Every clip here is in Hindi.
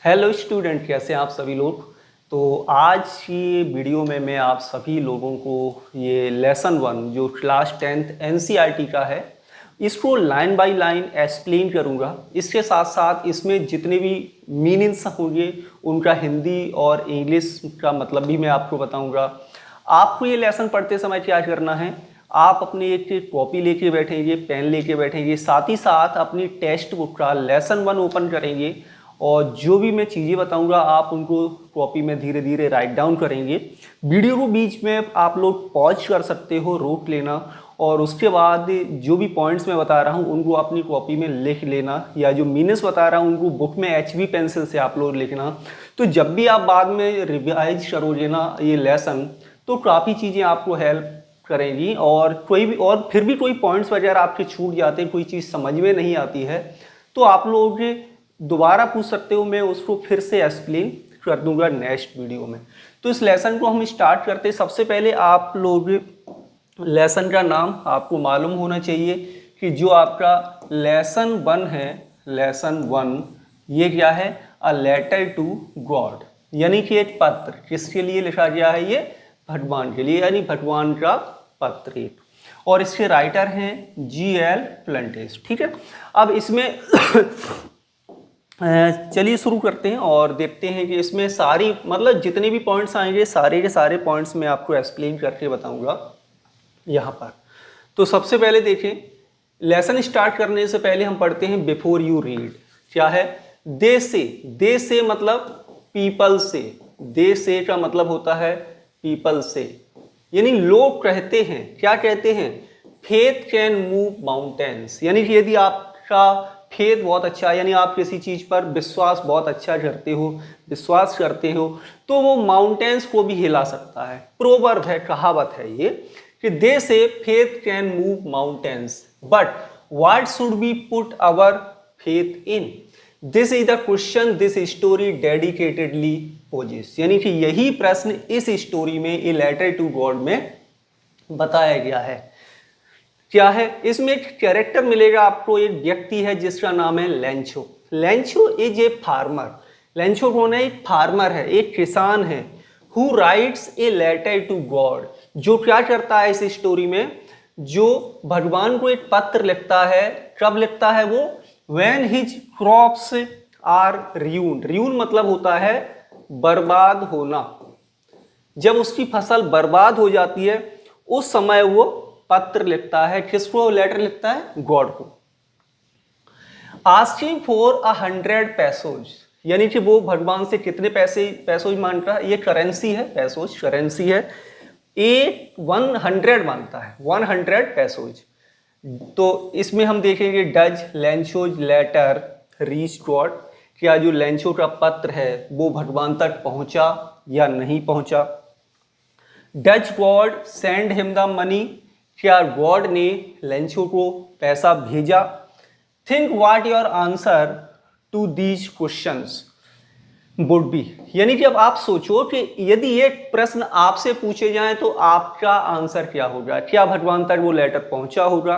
हेलो स्टूडेंट, कैसे हैं आप सभी लोग। तो आज की वीडियो में मैं आप सभी लोगों को ये लेसन 1 जो क्लास 10th एनसीईआरटी का है इसको लाइन बाय लाइन एक्सप्लेन करूंगा। इसके साथ साथ इसमें जितने भी मीनिंग्स होंगे उनका हिंदी और इंग्लिश का मतलब भी मैं आपको बताऊंगा। आपको ये लेसन पढ़ते समय क्या करना है, आप अपनी एक कॉपी लेके बैठेंगे, पेन लेके बैठेंगे, साथ ही साथ अपनी टेक्स्ट बुक का लेसन 1 ओपन करेंगे और जो भी मैं चीज़ें बताऊंगा आप उनको कॉपी में धीरे धीरे राइट डाउन करेंगे। वीडियो को बीच में आप लोग पॉज कर सकते हो, रोक लेना, और उसके बाद जो भी पॉइंट्स मैं बता रहा हूँ उनको अपनी कॉपी में लिख लेना, या जो मीनिंग्स बता रहा हूँ उनको बुक में HB पेंसिल से आप लोग लिखना। तो जब भी आप बाद में रिवाइज करोगे ना ये लेसन तो काफ़ी चीज़ें आपको हेल्प करेंगी। और कोई भी और फिर भी कोई पॉइंट्स वगैरह आपके छूट जाते हैं, कोई चीज़ समझ में नहीं आती है तो आप लोग दोबारा पूछ सकते हो, मैं उसको फिर से एक्सप्लेन कर दूंगा नेक्स्ट वीडियो में। तो इस लेसन को हम स्टार्ट करते हैं। सबसे पहले आप लोग लेसन का नाम आपको मालूम होना चाहिए कि जो आपका लेसन 1 है, लेसन 1 ये क्या है, अ लेटर टू गॉड, यानी कि एक पत्र। किसके लिए लिखा गया है, ये भगवान के लिए, यानी भगवान का पत्र एक। और इसके राइटर हैं GL प्लेंटिस। ठीक है, अब इसमें चलिए शुरू करते हैं और देखते हैं कि इसमें सारी मतलब जितने भी पॉइंट्स आएंगे सारे के सारे पॉइंट्स मैं आपको एक्सप्लेन करके बताऊंगा यहाँ पर। तो सबसे पहले देखें, लेसन स्टार्ट करने से पहले हम पढ़ते हैं बिफोर यू रीड। क्या है, दे से मतलब पीपल से, दे से का मतलब होता है पीपल से, यानी लोग कहते हैं। क्या कहते हैं, फेथ कैन मूव माउंटेन्स, यानी कि यदि आपका फेथ बहुत अच्छा है, यानी आप किसी चीज़ पर विश्वास बहुत अच्छा करते हो, विश्वास करते हो तो वो माउंटेन्स को भी हिला सकता है। प्रोवर्ब है, कहावत है ये कि they say faith can move mountains but what should be put our faith in, this is the question this story dedicatedly poses, यानी कि यही प्रश्न इस स्टोरी में ए लेटर टू गॉड में बताया गया है। क्या है, इसमें एक कैरेक्टर मिलेगा आपको, एक व्यक्ति है जिसका नाम है Lencho. Lencho is a farmer. Lencho कौन है, एक फार्मर है, एक किसान है। Who writes a letter to God, जो क्या करता है इस स्टोरी में, जो भगवान को एक पत्र लिखता है। कब लिखता है वो, when his crops are ruined, ruined मतलब होता है बर्बाद होना। जब उसकी फसल बर्बाद हो जाती है उस समय वो पत्र लिखता है। किसको लेटर लिखता है, गॉड को। आस्किंग फॉर 100 पैसोज, यानी कि वो भगवान से कितने पैसोज मांग रहा है, ये करेंसी है, पैसोज करेंसी है। 100 मांगता है, 100 पैसोज। तो इसमें हम देखेंगे does Lencho's letter reach God, क्या जो लेंचो का पत्र है वो भगवान तक पहुंचा या नहीं पहुंचा। Does God send him the money, क्या गॉड ने लेंचो को पैसा भेजा। Think what your answer to these questions would be, यानी कि अब आप सोचो कि यदि ये प्रश्न आपसे पूछे जाएं तो आपका आंसर क्या होगा। क्या भगवान तक वो लेटर पहुंचा होगा,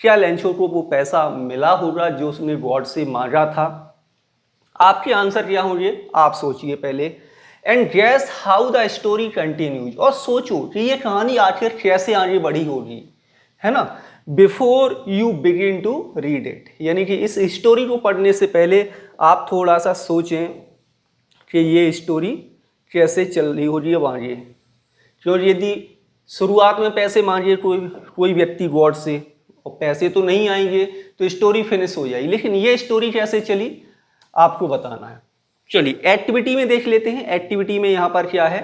क्या लेंचो को वो पैसा मिला होगा जो उसने गॉड से मांगा था। आपके आंसर क्या होंगे आप सोचिए पहले। And guess how the story continues, और सोचो कि ये कहानी आखिर कैसे आगे बढ़ी होगी, है ना। Before you begin to read it, यानी कि इस स्टोरी को पढ़ने से पहले आप थोड़ा सा सोचें कि ये स्टोरी कैसे चल रही होगी अब आगे। क्योंकि यदि शुरुआत में पैसे मांगे कोई व्यक्ति गॉड से और पैसे तो नहीं आएंगे तो स्टोरी फिनिश हो जाएगी, लेकिन ये स्टोरी कैसे चली आपको बताना है। चलिए एक्टिविटी में देख लेते हैं। एक्टिविटी में यहां पर क्या है,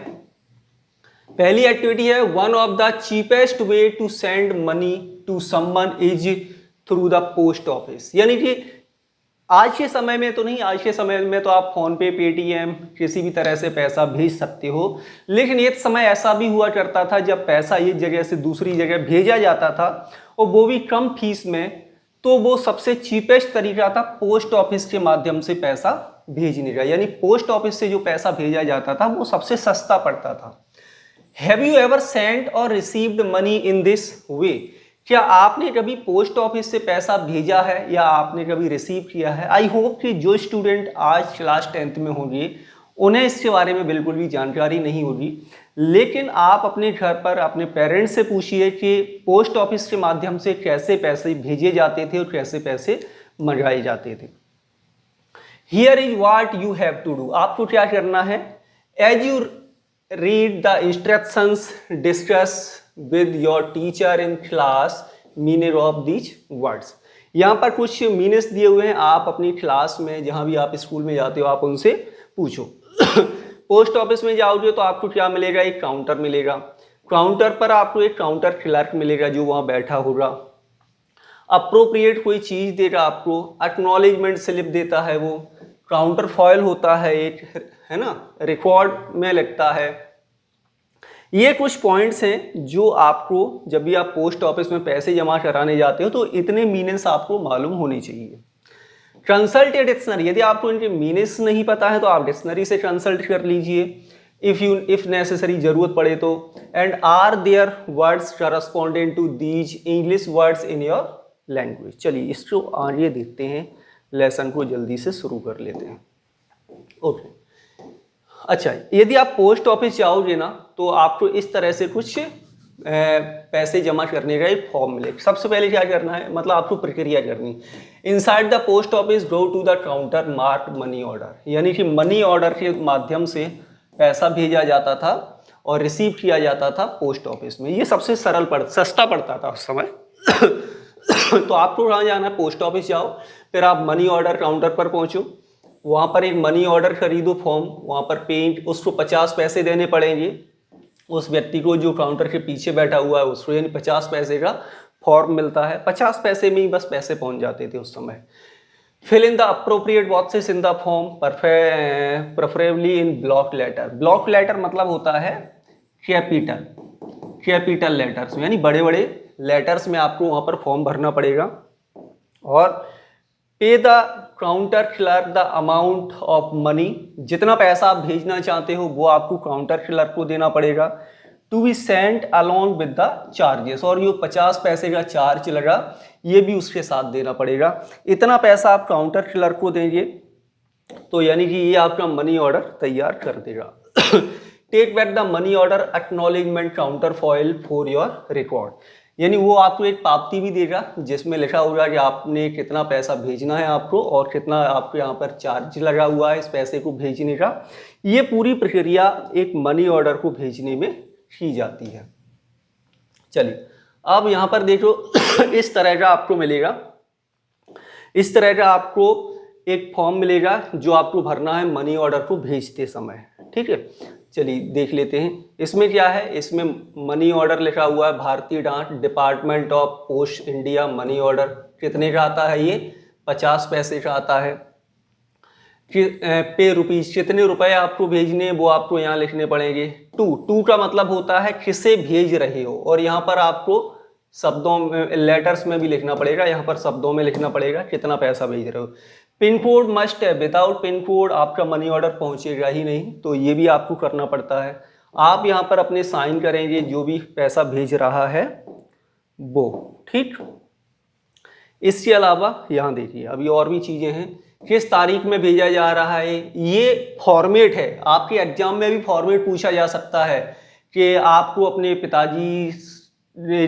पहली एक्टिविटी है one of the cheapest way to send money to someone is through the post office, यानी कि आज के समय में तो नहीं, आज के समय में तो आप फोन पे, पेटीएम किसी भी तरह से पैसा भेज सकते हो, लेकिन एक समय ऐसा भी हुआ करता था जब पैसा एक जगह से दूसरी जगह भेजा जाता था और वो भी कम फीस में, तो वो सबसे चीपेस्ट तरीका था पोस्ट ऑफिस के माध्यम से पैसा भेजने का, यानी पोस्ट ऑफिस से जो पैसा भेजा जाता था वो सबसे सस्ता पड़ता था। हैव यू एवर सेंट और received money in this way, क्या आपने कभी पोस्ट ऑफिस से पैसा भेजा है या आपने कभी रिसीव किया है? आई होप कि जो स्टूडेंट आज क्लास 10th में होंगे उन्हें इसके बारे में बिल्कुल भी जानकारी नहीं होगी, लेकिन आप अपने घर पर अपने पेरेंट्स से पूछिए कि पोस्ट ऑफिस के माध्यम से कैसे पैसे भेजे जाते थे और कैसे पैसे मंगाए जाते थे। Here is what you have to do. आपको क्या करना है? As you read the instructions, discuss with your teacher in class meaning of these words. यहाँ पर कुछ मीनिंग्स दिए हुए हैं, आप अपनी क्लास में जहाँ भी आप स्कूल में जाते हो आप उनसे पूछो। पोस्ट ऑफिस में जाओगे तो आपको क्या मिलेगा? एक काउंटर मिलेगा। काउंटर पर आपको एक काउंटर क्लर्क मिलेगा जो वहाँ बैठा होगा। अप्रोप्रिएट कोई चीज़ देगा आपको, एक्नॉलेजमेंट स्लिप देता है वो, काउंटर फॉयल होता है एक, है ना, रिकॉर्ड में लगता है। ये कुछ पॉइंट्स हैं जो आपको जब भी आप पोस्ट ऑफिस में पैसे जमा कराने जाते हो तो इतने मीनिंग्स आपको मालूम होनी चाहिए। कंसल्ट ए डिक्शनरी, यदि आपको इनके मीनिंग्स नहीं पता है तो आप डिक्शनरी से कंसल्ट कर लीजिए इफ नेसेसरी, जरूरत पड़े तो। And are there words correspondent to these English words in your language. चलिए इसको आगे देखते हैं, लेसन को जल्दी से शुरू कर लेते हैं। ओके अच्छा, यदि आप पोस्ट ऑफिस जाओगे ना तो आपको इस तरह से कुछ पैसे जमा करने का एक फॉर्म मिलेगा। सबसे पहले क्या करना है, मतलब आपको प्रक्रिया करनी। Inside the post office go to the counter mark money order, यानी कि मनी ऑर्डर के माध्यम से पैसा भेजा जाता था और रिसीव किया जाता था पोस्ट ऑफिस में। ये सबसे सस्ता पड़ता था उस समय। तो आपको कहाँ जाना है? पोस्ट ऑफिस जाओ, फिर आप मनी ऑर्डर काउंटर पर पहुँचो, वहाँ पर एक मनी ऑर्डर खरीदो फॉर्म, वहाँ पर पेंट, उसको 50 पैसे देने पड़ेंगे उस व्यक्ति को जो काउंटर के पीछे बैठा हुआ है उसको, यानी 50 पैसे का फॉर्म मिलता है। 50 पैसे में ही बस पैसे पहुँच जाते थे उस समय। Fill in the appropriate boxes in the form, preferably in block letter. Block letter मतलब होता है कैपिटल लेटर्स में, यानी बड़े बड़े लेटर्स में आपको वहाँ पर फॉर्म भरना पड़ेगा। और पे the counter clerk the amount of money, जितना पैसा आप भेजना चाहते हो वो आपको काउंटर क्लर्क को देना पड़ेगा। To be sent along with the charges, और जो 50 पैसे का चार्ज लगा ये भी उसके साथ देना पड़ेगा। इतना पैसा आप काउंटर क्लर्क को देंगे तो यानी कि ये आपका मनी ऑर्डर तैयार कर देगा। Take back the money order acknowledgement counter foil for your record, यानी वो आपको एक पावती भी देगा जिसमें लिखा होगा कि आपने कितना पैसा भेजना है आपको और कितना आपको यहाँ पर चार्ज लगा हुआ है इस पैसे को भेजने का। ये पूरी प्रक्रिया एक मनी ऑर्डर को भेजने में की जाती है। चलिए अब यहाँ पर देखो, इस तरह का आपको मिलेगा, इस तरह का आपको एक फॉर्म मिलेगा जो आपको भरना है मनी ऑर्डर को भेजते समय। ठीक है, चलिए देख लेते हैं इसमें क्या है। इसमें मनी ऑर्डर लिखा हुआ है, भारतीय डाक department of post India money order. कितने का आता है ये? 50 पैसे का आता है। पे रुपीज, कितने रुपए आपको भेजने हैं वो आपको यहाँ लिखने पड़ेंगे। टू का मतलब होता है किसे भेज रहे हो, और यहाँ पर आपको शब्दों में, लेटर्स में भी लिखना पड़ेगा, यहाँ पर शब्दों में लिखना पड़ेगा कितना पैसा भेज रहे हो। पिन कोड मस्ट है, विदाउट पिन कोड आपका मनी ऑर्डर पहुंचेगा ही नहीं, तो ये भी आपको करना पड़ता है। आप यहाँ पर अपने साइन करेंगे जो भी पैसा भेज रहा है वो। ठीक, इसके अलावा यहाँ देखिए अभी और भी चीज़ें हैं। किस तारीख में भेजा जा रहा है, ये फॉर्मेट है। आपके एग्जाम में भी फॉर्मेट पूछा जा सकता है कि आपको अपने पिताजी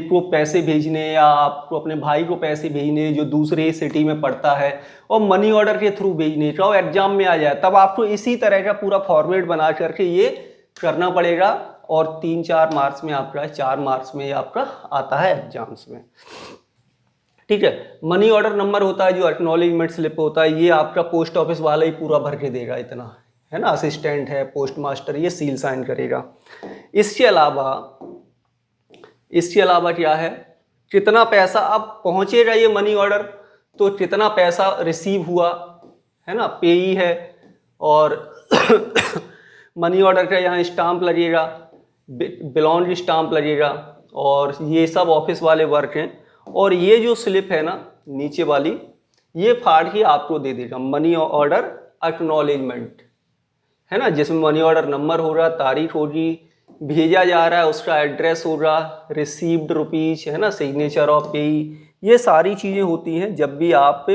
को पैसे भेजने या आपको अपने भाई को पैसे भेजने जो दूसरे सिटी में पढ़ता है, और मनी ऑर्डर के थ्रू भेजने का, और एग्जाम में आ जाए तब आपको इसी तरह का पूरा फॉर्मेट बना करके ये करना पड़ेगा। और 3-4 मार्क्स में आपका, 4 मार्क्स में आपका आता है एग्जाम्स में। ठीक है, मनी ऑर्डर नंबर होता है जो एक्नॉलेजमेंट स्लिप होता है, ये आपका पोस्ट ऑफिस वाला ही पूरा भर के देगा, इतना है ना, असिस्टेंट है, पोस्ट मास्टर, ये सील साइन करेगा। इसके अलावा क्या है, कितना पैसा अब पहुंचेगा ये मनी ऑर्डर, तो कितना पैसा रिसीव हुआ है ना, पेई है, और मनी ऑर्डर का यहाँ स्टाम्प लगेगा, बिलोंग स्टाम्प लगेगा, और ये सब ऑफिस वाले वर्क हैं। और ये जो स्लिप है ना नीचे वाली, ये फाड़ के आपको दे देगा मनी ऑर्डर एक्नॉलेजमेंट, है ना, जिसमें मनी ऑर्डर नंबर होगा, तारीख होगी, भेजा जा रहा है उसका एड्रेस होगा, रिसीव्ड रुपीज है ना, सिग्नेचर ऑफ पेई, ये सारी चीज़ें होती हैं जब भी आप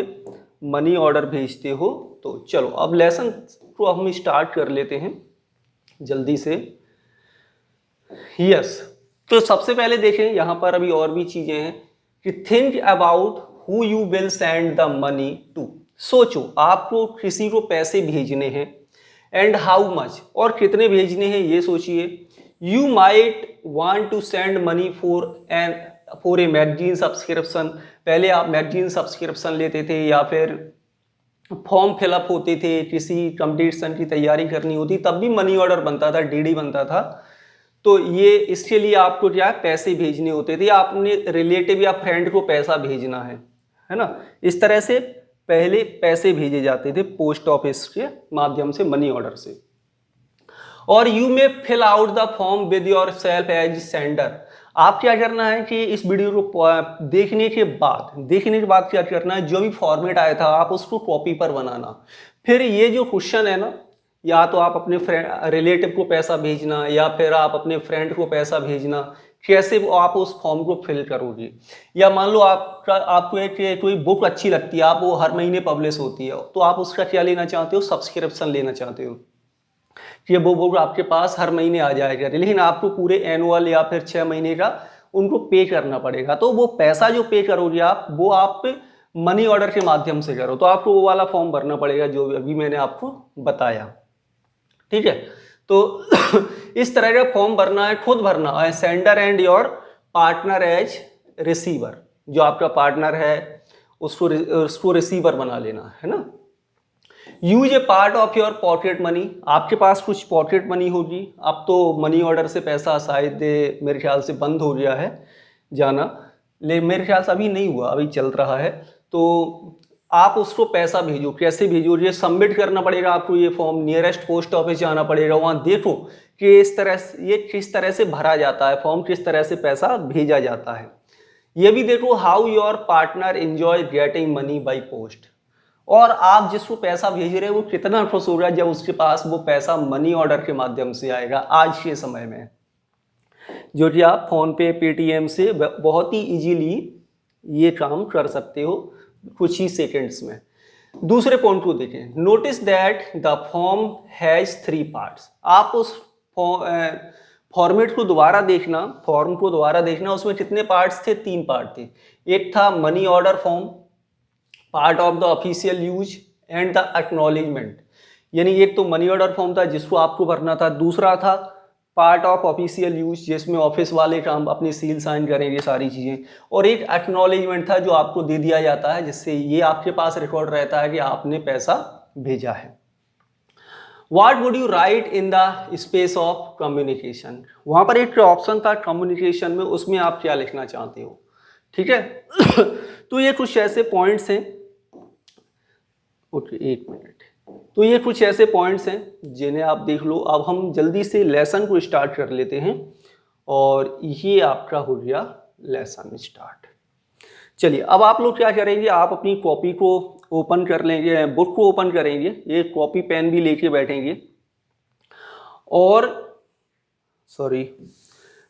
मनी ऑर्डर भेजते हो। तो चलो अब लेसन को हम स्टार्ट कर लेते हैं जल्दी से। यस, तो सबसे पहले देखें यहाँ पर अभी और भी चीज़ें हैं कि think about who you will send the money to. सोचो आपको किसी को पैसे भेजने हैं, एंड हाउ मच, और कितने भेजने हैं ये सोचिए। You might want to send money for a magazine subscription. पहले आप मैगजीन सब्सक्रिप्शन लेते थे या फिर फॉर्म फिलअप होते थे, किसी कंपटीशन की तैयारी करनी होती तब भी मनी ऑर्डर बनता था, डीडी बनता था। तो ये इसके लिए आपको क्या पैसे भेजने होते थे, आपने रिलेटिव या फ्रेंड को पैसा भेजना है ना। इस तरह से पहले पैसे भेजे जाते थे पोस्ट ऑफिस के माध्यम से, मनी ऑर्डर से। और you may fill out the form with yourself as sender. आप क्या करना है कि इस वीडियो को देखने के बाद क्या करना है, जो भी फॉर्मेट आया था आप उसको कॉपी पर बनाना। फिर ये जो क्वेश्चन है ना, या तो आप अपने रिलेटिव को पैसा भेजना या फिर आप अपने फ्रेंड को पैसा भेजना, कैसे आप उस फॉर्म को फिल करोगे। या मान लो आपको एक कोई बुक अच्छी लगती है, आप वो हर महीने पब्लिश होती है, तो आप उसका क्या लेना चाहते हो, सब्सक्रिप्शन लेना चाहते हो कि वो बुक आपके पास हर महीने आ जाएगा, लेकिन आपको पूरे एनुअल या फिर 6 महीने का उनको पे करना पड़ेगा। तो वो पैसा जो पे करोगे आप, वो आप मनी ऑर्डर के माध्यम से करो, तो आपको वो वाला फॉर्म भरना पड़ेगा जो अभी मैंने आपको बताया। ठीक है, तो इस तरह का फॉर्म भरना है, खुद भरना है, sender and your partner as receiver. जो आपका पार्टनर है उसको रिसीवर बना लेना है ना। Use A part of your pocket money. आपके पास कुछ पॉकेट मनी होगी, अब तो मनी ऑर्डर से पैसा शायद मेरे ख्याल से बंद हो गया है जाना, लेकिन मेरे ख्याल से अभी नहीं हुआ, अभी चल रहा है। तो आप उसको पैसा भेजो, कैसे भेजो, ये सबमिट करना पड़ेगा आपको, ये फॉर्म नियरेस्ट पोस्ट ऑफिस जाना पड़ेगा, वहाँ देखो कि इस तरह से ये किस तरह से भरा जाता है फॉर्म, किस तरह से पैसा भेजा जाता है। ये भी देखो how your partner enjoy getting money by post. और आप जिसको पैसा भेज रहे हो वो कितना खुश होगा जब उसके पास वो पैसा मनी ऑर्डर के माध्यम से आएगा आज के समय में, जो कि आप फोन पे, पेटीएम से बहुत ही इजीली ये काम कर सकते हो कुछ ही सेकंड्स में। दूसरे पॉइंट को देखें, notice that the form has 3 parts. आप उस फॉर्मेट को दोबारा देखना, फॉर्म को दोबारा देखना, उसमें कितने पार्ट्स थे, 3 पार्ट थे। एक था money order form, part of the official use and the acknowledgement, यानी एक तो मनी ऑर्डर फॉर्म था जिसको आपको भरना था, दूसरा था पार्ट ऑफ ऑफिशियल यूज जिसमें ऑफिस वाले काम अपनी सील साइन करेंगे सारी चीज़ें, और एक एक्नॉलेजमेंट था जो आपको दे दिया जाता है जिससे ये आपके पास रिकॉर्ड रहता है कि आपने पैसा भेजा है। What would you write in the space of communication? वहाँ पर एक ऑप्शन था कम्युनिकेशन में, उसमें आप क्या लिखना चाहते हो। ठीक है तो ये कुछ ऐसे पॉइंट्स हैं, ओके एक मिनट, तो ये कुछ ऐसे पॉइंट्स हैं जिन्हें आप देख लो। अब हम जल्दी से लेसन को स्टार्ट कर लेते हैं, और ये आपका हो गया लेसन स्टार्ट। चलिए अब आप लोग क्या करेंगे, आप अपनी कॉपी को ओपन कर लेंगे, बुक को ओपन करेंगे, ये कॉपी पेन भी लेके बैठेंगे, और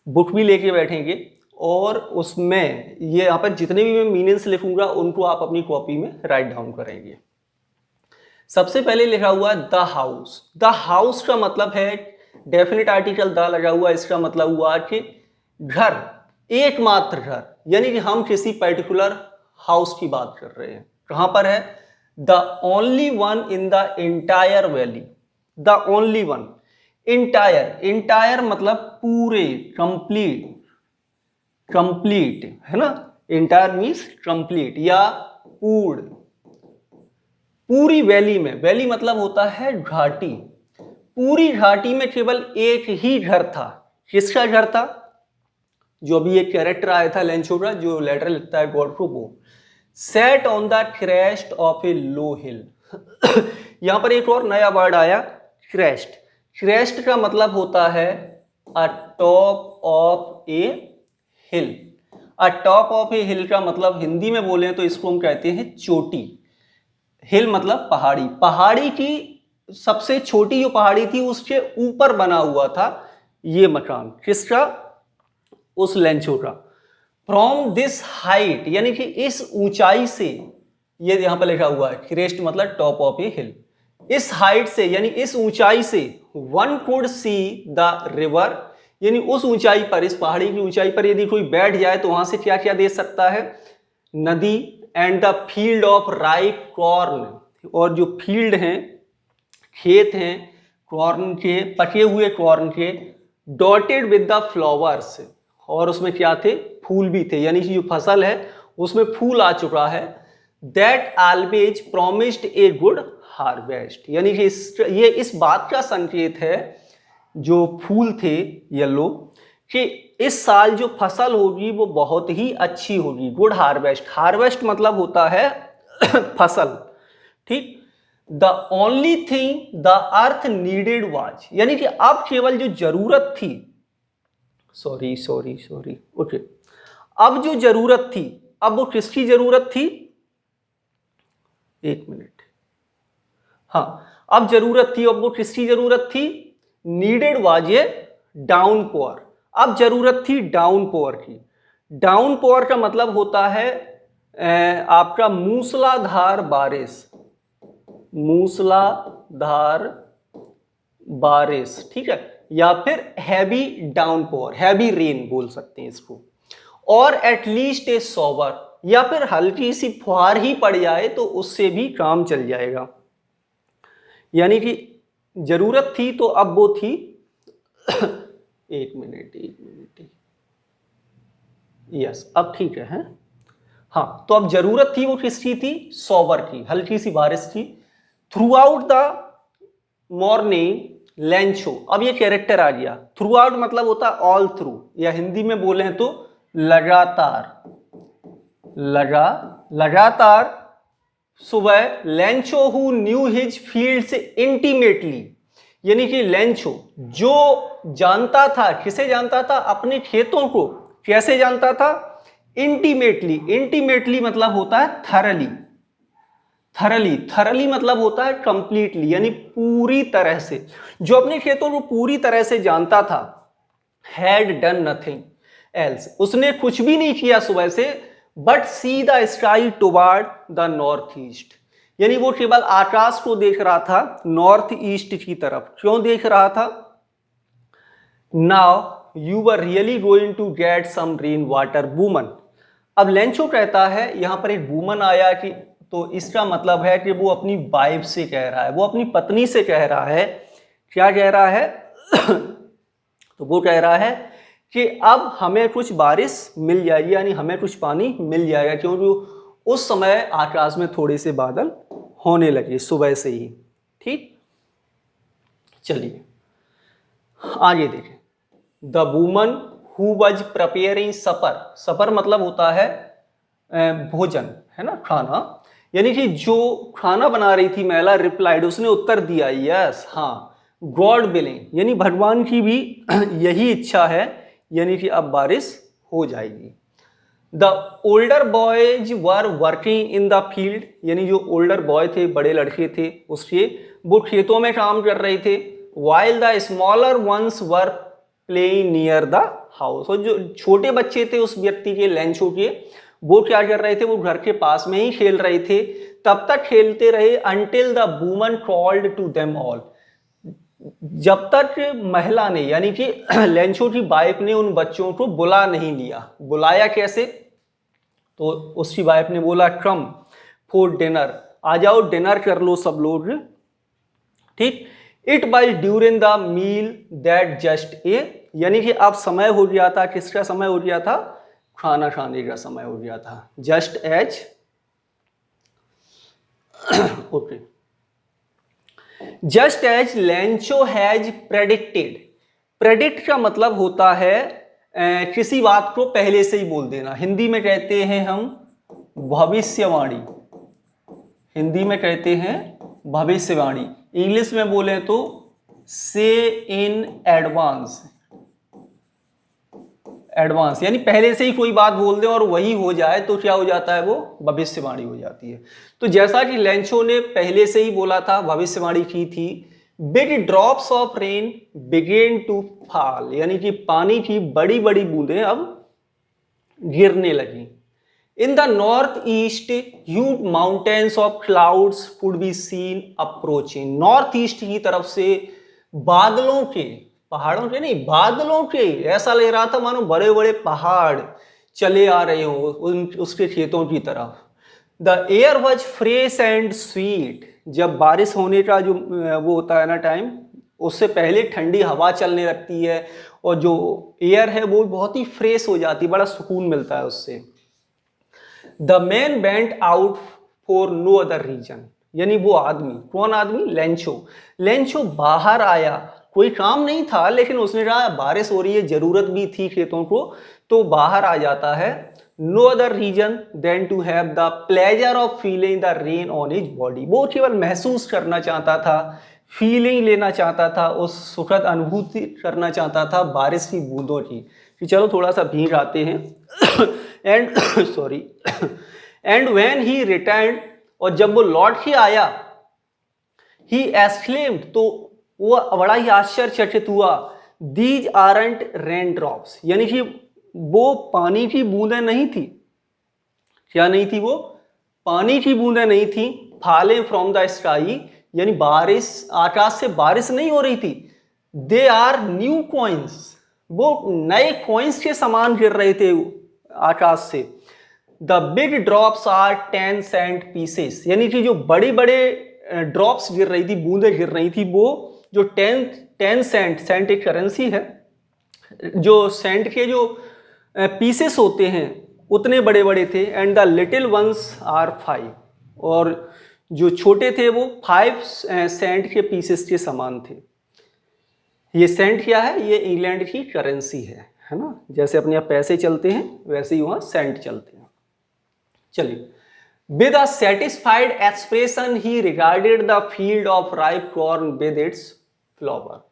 बुक भी लेके बैठेंगे, और उसमें ये यहाँ पर जितने भी मैं मीनिंग्स लिखूंगा उनको आप अपनी कॉपी में राइट डाउन करेंगे। सबसे पहले लिखा हुआ द हाउस। द हाउस का मतलब है, डेफिनेट आर्टिकल द लगा हुआ, इसका मतलब हुआ कि घर, एकमात्र घर, यानी कि हम किसी पर्टिकुलर हाउस की बात कर रहे हैं। कहां पर है, the only one in the entire valley. The only one, entire मतलब पूरे, कंप्लीट है ना, इंटायर मीन्स कंप्लीट या पूरी वैली में, वैली मतलब होता है घाटी, पूरी घाटी में केवल एक ही घर था। किसका घर था, जो अभी एक कैरेक्टर आया था लेंचो का, जो लेटर लिखता है गॉड को, वो set on the crest of a low hill. यहां पर एक और नया वर्ड आया, क्रेस्ट। क्रेस्ट का मतलब होता है a top of a hill. A top of a hill का मतलब हिंदी में बोले तो इसको हम कहते हैं चोटी। हिल मतलब पहाड़ी, पहाड़ी की सबसे छोटी जो पहाड़ी थी उसके ऊपर बना हुआ था ये मकान किसका, उस लेंचो का। फ्रॉम दिस हाइट यानी कि इस ऊंचाई से, ये यहां पर लिखा हुआ है क्रेस्ट मतलब टॉप ऑफ ए हिल, इस हाइट से यानी इस ऊंचाई से one could see the river, यानी उस ऊंचाई पर, इस पहाड़ी की ऊंचाई पर यदि कोई बैठ जाए तो वहां से क्या क्या देख सकता है, नदी, and the field of ripe corn, और जो फील्ड हैं, खेत हैं कॉर्न के, पके हुए कॉर्न के, डॉटेड विद द फ्लावर्स, और उसमें क्या थे, फूल भी थे, यानी कि जो फसल है उसमें फूल आ चुका है। That always promised a good harvest, यानी कि ये इस बात का संकेत है, जो फूल थे येलो, कि इस साल जो फसल होगी वो बहुत ही अच्छी होगी। गुड हार्वेस्ट, हार्वेस्ट मतलब होता है फसल, ठीक। The only thing the earth needed was, यानी कि अब केवल जो जरूरत थी, सॉरी ओके, अब जो जरूरत थी, अब वो किसकी जरूरत थी, एक मिनट, हाँ, अब जरूरत थी, अब वो किसकी जरूरत थी, नीडेड वाज ए डाउनपोर, अब जरूरत थी डाउनपोर की। डाउनपोर का मतलब होता है आपका मूसलाधार बारिश, मूसलाधार बारिश, ठीक है, या फिर हैवी डाउनपोर, हैवी रेन बोल सकते हैं इसको, और एटलीस्ट ए शॉवर, या फिर हल्की सी फुहार ही पड़ जाए तो उससे भी काम चल जाएगा। यानी कि जरूरत थी तो अब वो थी एक मिनट, यस अब ठीक है, हाँ, तो अब जरूरत थी वो किसकी थी, शॉवर की, हल्की सी बारिश की। Through out the morning Lencho, अब ये कैरेक्टर आ गया, थ्रू आउट मतलब होता है ऑल थ्रू, या हिंदी में बोले तो लगातार, लगातार सुबह Lencho who knew his field से इंटीमेटली, यानी कि लेंचो जो जानता था, किसे जानता था, अपने खेतों को, कैसे जानता था, इंटीमेटली, इंटीमेटली मतलब होता है थरली, थरली मतलब होता है कंप्लीटली, यानी पूरी तरह से, जो अपने खेतों को पूरी तरह से जानता था। हैड डन नथिंग एल्स, उसने कुछ भी नहीं किया सुबह से, but see the sky toward the north east, यानी वो केवल आकाश को देख रहा था नॉर्थ ईस्ट की तरफ। क्यों देख रहा था, now you were really going to get some rain water woman, अब लेंचो कहता है यहां पर एक वुमन आया कि, तो इसका मतलब है कि वो अपनी वाइफ से कह रहा है, वो अपनी पत्नी से कह रहा है, क्या कह रहा है तो वो कह रहा है कि अब हमें कुछ बारिश मिल जाएगी, यानी हमें कुछ पानी मिल जाएगा, क्योंकि उस समय आकाश में थोड़े से बादल होने लगे सुबह से ही, ठीक। चलिए आगे देखें। The woman who was preparing supper, supper मतलब होता है भोजन, है ना, खाना, यानी कि जो खाना बना रही थी महिला, रिप्लाइड, उसने उत्तर दिया यस, हाँ, गॉड विलिंग, यानी भगवान की भी यही इच्छा है, यानी कि अब बारिश हो जाएगी। The older boys were working in the field, यानी जो ओल्डर बॉय थे, बड़े लड़के थे उसके, वो खेतों में काम कर रहे थे। While the smaller ones were playing near the house, और जो छोटे बच्चे थे उस व्यक्ति के, लेंचो के, वो क्या कर रहे थे, वो घर के पास में ही खेल रहे थे। तब तक खेलते रहे until the woman called to them all, जब तक महिला ने, यानी कि लेंचो की वाइफ ने उन बच्चों को बुला नहीं लिया। बुलाया कैसे, तो उसकी वाइफ ने बोला कम फॉर डिनर, आ जाओ डिनर कर लो सब लोग, ठीक। It was during the meal that just a, यानी कि अब समय हो गया था, किसका समय हो गया था, खाना खाने का समय हो गया था। Just as okay, just as Lencho has predicted, predict का मतलब होता है किसी बात को पहले से ही बोल देना, हिंदी में कहते हैं हम भविष्यवाणी, हिंदी में कहते हैं भविष्यवाणी, इंग्लिश में बोले तो से इन एडवांस, एडवांस, यानी पहले से ही कोई बात बोल दे और वही हो जाए तो क्या हो जाता है, वो भविष्यवाणी हो जाती है। तो जैसा कि लेंचो ने पहले से ही बोला था, भविष्यवाणी की थी big drops of rain began to fall, यानी कि पानी की बड़ी बड़ी बूंदें अब गिरने लगी। In the north east huge mountains of clouds could be seen approaching, north east की तरफ से बादलों के, पहाड़ों के नहीं, बादलों के, ऐसा लग रहा था मानो बड़े बड़े पहाड़ चले आ रहे हो उसके खेतों की तरफ। The air was fresh and sweet, जब बारिश होने का जो वो होता है ना टाइम, उससे पहले ठंडी हवा चलने लगती है और जो एयर है वो बहुत ही फ्रेश हो जाती है, बड़ा सुकून मिलता है उससे। The man went out for no other reason, यानी वो आदमी, कौन आदमी, लेंचो, लेंचो बाहर आया, कोई काम नहीं था लेकिन उसने कहा बारिश हो रही है, जरूरत भी थी खेतों को, तो बाहर आ जाता है। No other reason than to have the pleasure of feeling the rain on his body, वो केवल महसूस करना चाहता था, फीलिंग लेना चाहता था, उस सुखद अनुभूति करना चाहता था बारिश की बूंदों की, कि चलो थोड़ा सा भीग आते हैं। And sorry, and when he return, और जब वो लौट के आया, ही एक्सक्लेम्ड, तो वो बड़ा ही आश्चर्यचकित हुआ, दीज आरंट रेन ड्रॉप्स, यानी कि वो पानी की बूंदें नहीं थी, क्या नहीं थी, वो पानी की बूंदें नहीं थी, फाले फ्रॉम द स्काई, यानी बारिश, आकाश से बारिश नहीं हो रही थी, दे आर न्यू कॉइन्स, वो नए कॉइन्स के समान गिर रहे थे आकाश से। The big drops are 10 cent pieces, यानी कि जो बड़े बड़े ड्रॉप्स गिर रही थी, बूंदें गिर रही थी, वो जो 10 सेंट, सेंट एक करेंसी है, जो सेंट के जो पीसेस होते हैं उतने बड़े बड़े थे। And the little ones are 5, और जो छोटे थे वो 5 सेंट के पीसेस के समान थे। ये सेंट क्या है, ये इंग्लैंड की करेंसी है ना, जैसे अपने यहाँ पैसे चलते हैं वैसे ही वहाँ सेंट चलते हैं। चलिए, with a satisfied expression he regarded the field of ripe corn with its flower,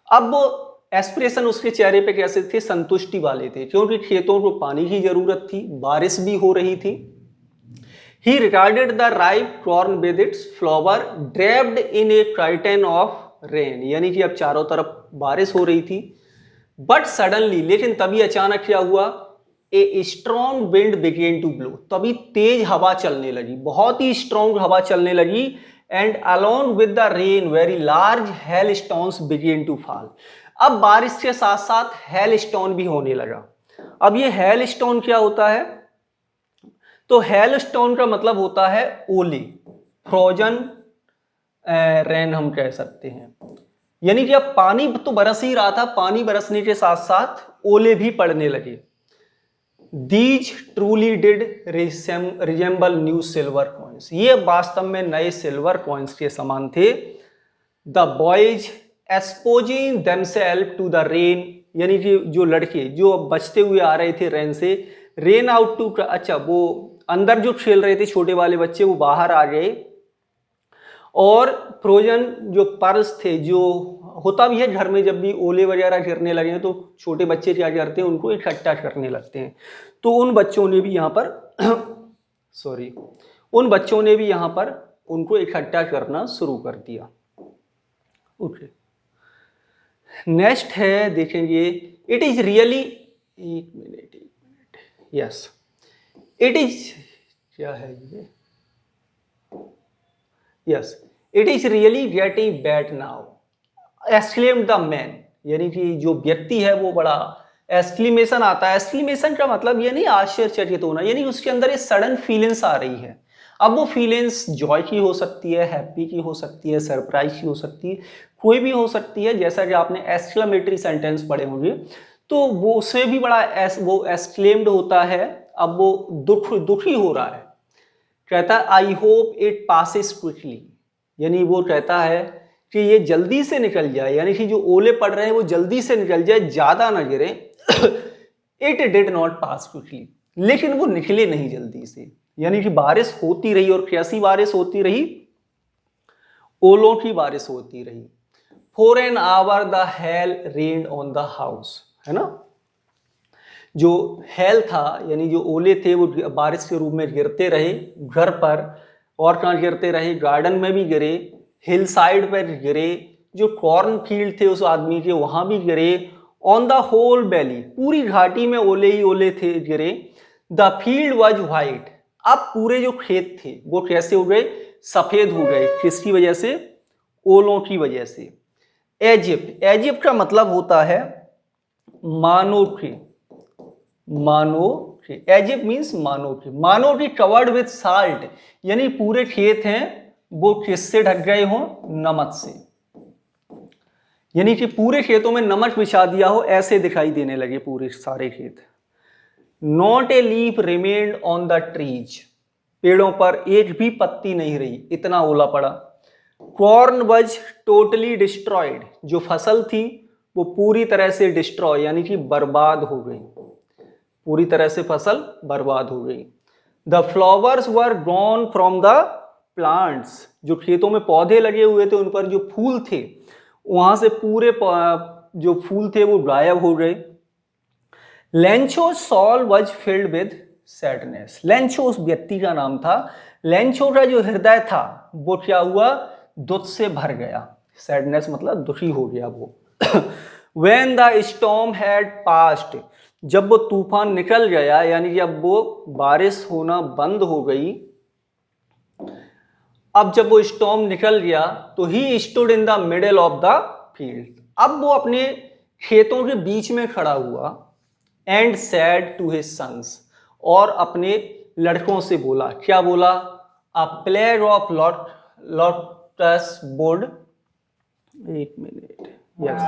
अब वो एक्सप्रेशन उसके चेहरे पे कैसे थे, संतुष्टि वाले थे, क्योंकि खेतों को पानी की जरूरत थी, बारिश भी हो रही थी। ही regarded the ripe corn with its flower draped in A curtain of rain, यानी कि अब चारों तरफ बारिश हो रही थी। बट सडनली, लेकिन तभी अचानक क्या हुआ, a strong wind began to blow, तभी तेज हवा चलने लगी, बहुत ही स्ट्रॉन्ग हवा चलने लगी। And along with the rain very large hail stones began to fall, अब बारिश के साथ साथ हेल स्टोन भी होने लगा। अब ये हेल स्टोन क्या होता है, तो हेल स्टोन का मतलब होता है ओले, फ्रोजन रेन हम कह सकते हैं, यानी कि अब पानी तो बरस ही रहा था, पानी बरसने के साथ साथ ओले भी पड़ने लगे। These truly did resemble new silver coins, ये वास्तव में नए सिल्वर कॉइन्स के समान थे। The boys exposing themselves to the rain, यानी कि जो लड़के जो बचते हुए आ रहे थे रेन से, रेन आउट टू, अच्छा वो अंदर जो खेल रहे थे छोटे वाले बच्चे वो बाहर आ गए, और फ्रोजन जो पर्स थे, जो होता भी है घर में जब भी ओले वगैरह गिरने लगे तो छोटे बच्चे क्या करते हैं, उनको इकट्ठा करने लगते हैं, तो उन बच्चों ने भी यहाँ पर सॉरी, उन बच्चों ने भी यहाँ पर उनको इकट्ठा करना शुरू कर दिया। ओके, नेक्स्ट है देखेंगे, इट इज रियली, एक मिनट, यस, इट इज, क्या है ये, yes, it is really getting bad now exclaimed the man, यानी कि जो व्यक्ति है वो बड़ा एक्सक्लेमेशन आता है। एक्सक्लेमेशन का मतलब ये नहीं आश्चर्यचकित होना, यानी उसके अंदर ये सडन फीलिंग्स आ रही है। अब वो फीलिंग्स जॉय की हो सकती है, हैप्पी की हो सकती है, सरप्राइज की हो सकती है, कोई भी हो सकती है, जैसा कि आपने एक्सक्लेमेटरी सेंटेंस पढ़े होंगे तो वो उसमें भी बड़ा वो एक्सक्लेम्ड होता है। अब वो दुखी हो रहा है, कहता है I hope it passes quickly, यानी वो कहता है कि ये जल्दी से निकल जाए, यानी कि जो ओले पड़ रहे हैं वो जल्दी से निकल जाए, ज्यादा ना गिरे। It did not pass quickly, लेकिन वो निकले नहीं जल्दी से, यानी कि बारिश होती रही, और कैसी बारिश होती रही, ओलों की बारिश होती रही। For an hour the hell rained on the house, है ना, जो हेल था यानी जो ओले थे वो बारिश के रूप में गिरते रहे घर पर, और कहाँ गिरते रहे, गार्डन में भी गिरे, हिल साइड पर गिरे, जो कॉर्न फील्ड थे उस आदमी के वहां भी गिरे। ऑन द होल वैली, पूरी घाटी में ओले ही ओले थे गिरे। द फील्ड वॉज व्हाइट, अब पूरे जो खेत थे वो कैसे हो गए, सफेद हो गए। किसकी वजह से, ओलों की वजह से। इजिप्ट, इजिप्ट का मतलब होता है मानो ट्री, मानो ट्री। इजिप्ट मीन्स मानो ट्री। मानो ट्री कवर्ड विथ साल्ट, यानी पूरे खेत हैं वो किससे ढक गए हो, नमक से, यानी कि पूरे खेतों में नमक बिछा दिया हो ऐसे दिखाई देने लगे पूरे सारे खेत। Not a leaf remained on the trees, पेड़ों पर एक भी पत्ती नहीं रही, इतना ओला पड़ा। कॉर्न वज टोटली डिस्ट्रॉयड, जो फसल थी वो पूरी तरह से डिस्ट्रॉय यानी कि बर्बाद हो गई, पूरी तरह से फसल बर्बाद हो गई। The flowers were gone from the plants, जो खेतों में पौधे लगे हुए थे उन पर जो फूल थे वहां से पूरे जो फूल थे वो गायब हो गए। लेंचोस सॉल वज फिल्ड विद सैडनेस, लेंचो उस व्यक्ति का नाम था। लेंचो का जो हृदय था वो क्या हुआ, दुख से भर गया। सैडनेस मतलब दुखी हो गया वो। When the storm had passed, जब वो तूफान निकल गया यानी जब वो बारिश होना बंद हो गई, अब जब वो स्टॉर्म निकल गया तो he stood in the middle of the field, अब वो अपने खेतों के बीच में खड़ा हुआ। And said to his sons, और अपने लड़कों से बोला, क्या बोला, a plague of lotus board, एक मिनट, यस।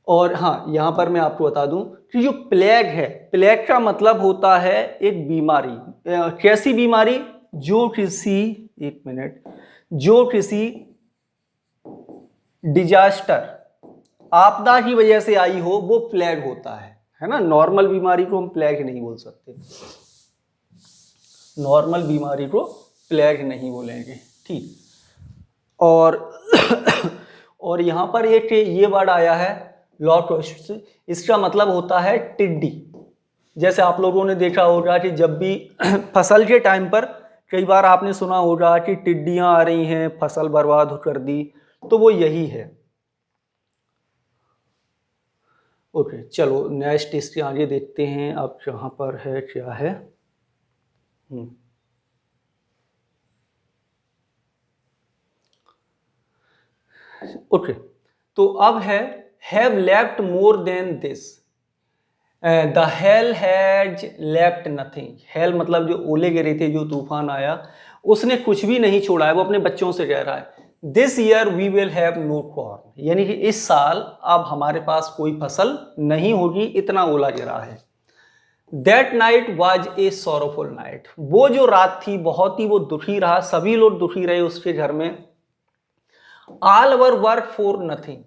और हाँ, यहां पर मैं आपको बता दूं कि जो प्लेग है, प्लेग का मतलब होता है एक बीमारी। कैसी बीमारी, जो किसी, एक मिनट, जो किसी डिजास्टर, आपदा की वजह से आई हो वो प्लेग होता है ना। नॉर्मल बीमारी को हम प्लेग नहीं बोल सकते, नॉर्मल बीमारी को प्लेग नहीं बोलेंगे, ठीक। और यहां पर एक ये वर्ड आया है लॉटस, इसका मतलब होता है टिड्डी। जैसे आप लोगों ने देखा होगा कि जब भी फसल के टाइम पर कई बार आपने सुना होगा कि टिड्डियां आ रही हैं, फसल बर्बाद कर दी, तो वो यही है। ओके, चलो नेक्स्ट इसके आगे देखते हैं। अब यहाँ पर है, क्या है, ओके, तो अब है have left more than this, the hell has left nothing. Hello मतलब जो ओले गिरे थे, जो तूफान आया, उसने कुछ भी नहीं छोड़ा है, वो अपने बच्चों से कह रहा है। This year we will have no corn, यानी कि इस साल अब हमारे पास कोई फसल नहीं होगी, इतना ओला गिरा है। That night was a sorrowful night, वो जो रात थी बहुत ही वो दुखी रहा, सभी लोग दुखी रहे उसके घर में। All our work for nothing,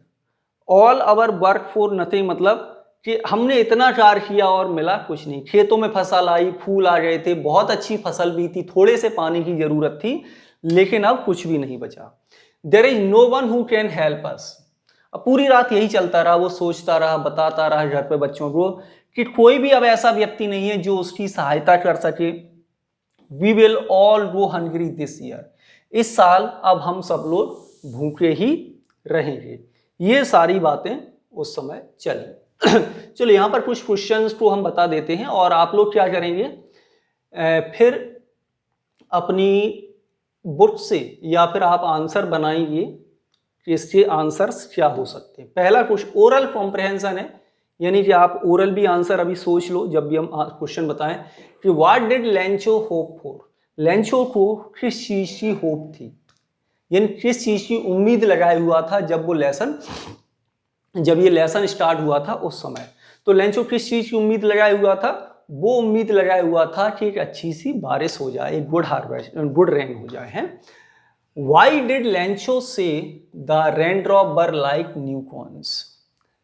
all our work for nothing मतलब कि हमने इतना कार्य किया और मिला कुछ नहीं। खेतों में फसल आई, फूल आ गए थे, बहुत अच्छी फसल भी थी, थोड़े से पानी की जरूरत थी, लेकिन अब कुछ भी नहीं बचा। There is no one who can help us, अब पूरी रात यही चलता रहा, वो सोचता रहा, बताता रहा घर पे बच्चों को कि कोई भी अब ऐसा व्यक्ति नहीं है जो उसकी सहायता कर सके। We will all go hungry this year, इस साल अब हम सब लोग भूखे ही रहेंगे। ये सारी बातें उस समय चली। चलो यहाँ पर कुछ क्वेश्चंस को हम बता देते हैं और आप लोग क्या करेंगे, फिर अपनी बुक से या फिर आप आंसर बनाएंगे कि इसके आंसर्स क्या हो सकते हैं। पहला क्वेश्चन ओरल कॉम्प्रहेंशन है, यानी कि आप ओरल भी आंसर अभी सोच लो जब भी हम क्वेश्चन बताएं कि what did Lencho hope for, Lencho को किस चीज की होप थी, यानी किस चीज की उम्मीद लगाए हुआ था जब वो लेसन, जब ये लेसन स्टार्ट हुआ था उस समय। तो लेंचो किस चीज की उम्मीद लगाए हुआ था, वो उम्मीद लगाए हुआ था कि एक अच्छी सी बारिश हो जाए, गुड हार्वेस्ट, गुड रेन हो जाए है। Why did Lencho say the raindrop were like new coins?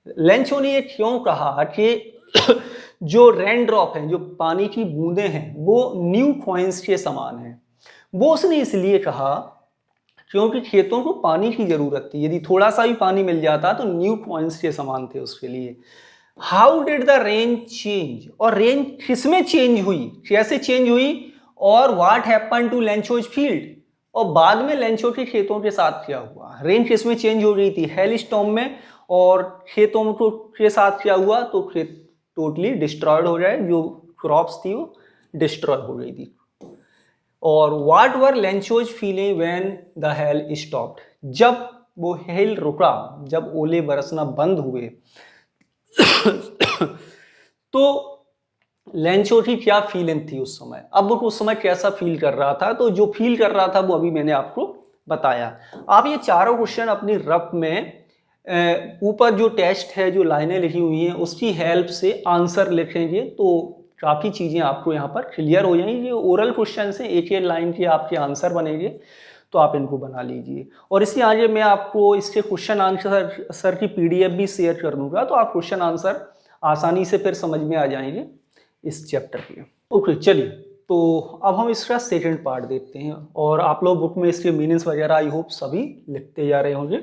Lencho ने ये क्यों कहा कि जो रेनड्रॉप है, जो पानी की बूंदें हैं, वो न्यू कॉइन्स के समान हैं। वो उसने इसलिए कहा क्योंकि खेतों को पानी की जरूरत थी, यदि थोड़ा सा भी पानी मिल जाता तो न्यू कॉइन्स के समान थे उसके लिए। How did the rain change, और रेन किसमें चेंज हुई, कैसे चेंज हुई, और what happen to Lencho's field, और बाद में लेंचो के खेतों के साथ क्या हुआ, रेन किसमें चेंज हो गई थी, हेलस्टॉर्म में, और खेतों के साथ क्या हुआ, तो खेत टोटली डिस्ट्रॉयड हो जाए, जो क्रॉप्स थी वो डिस्ट्रॉय हो गई थी। और what were Lencho's feeling when the hell stopped, जब वो हेल रुका, जब ओले बरसना बंद हुए तो लेंचो की क्या फीलिंग थी उस समय, अब वो उस समय कैसा फील कर रहा था, तो जो फील कर रहा था वो अभी मैंने आपको बताया। आप ये चारों क्वेश्चन अपनी रफ में ऊपर जो टेस्ट है, जो लाइनें लिखी हुई हैं, उसकी हेल्प से आंसर लिखेंगे तो काफ़ी चीज़ें आपको यहाँ पर क्लियर हो जाएंगी। ओरल क्वेश्चन से एक एक लाइन के आपके आंसर बनेंगे, तो आप इनको बना लीजिए। और इसके आगे मैं आपको इसके क्वेश्चन आंसर की PDF भी शेयर कर दूंगा, तो आप क्वेश्चन आंसर आसानी से फिर समझ में आ जाएंगे इस चैप्टर के। ओके, चलिए, तो अब हम इसका सेकंड पार्ट देखते हैं, और आप लोग बुक में इसके मीनिंग्स वगैरह आई होप सभी लिखते जा रहे होंगे।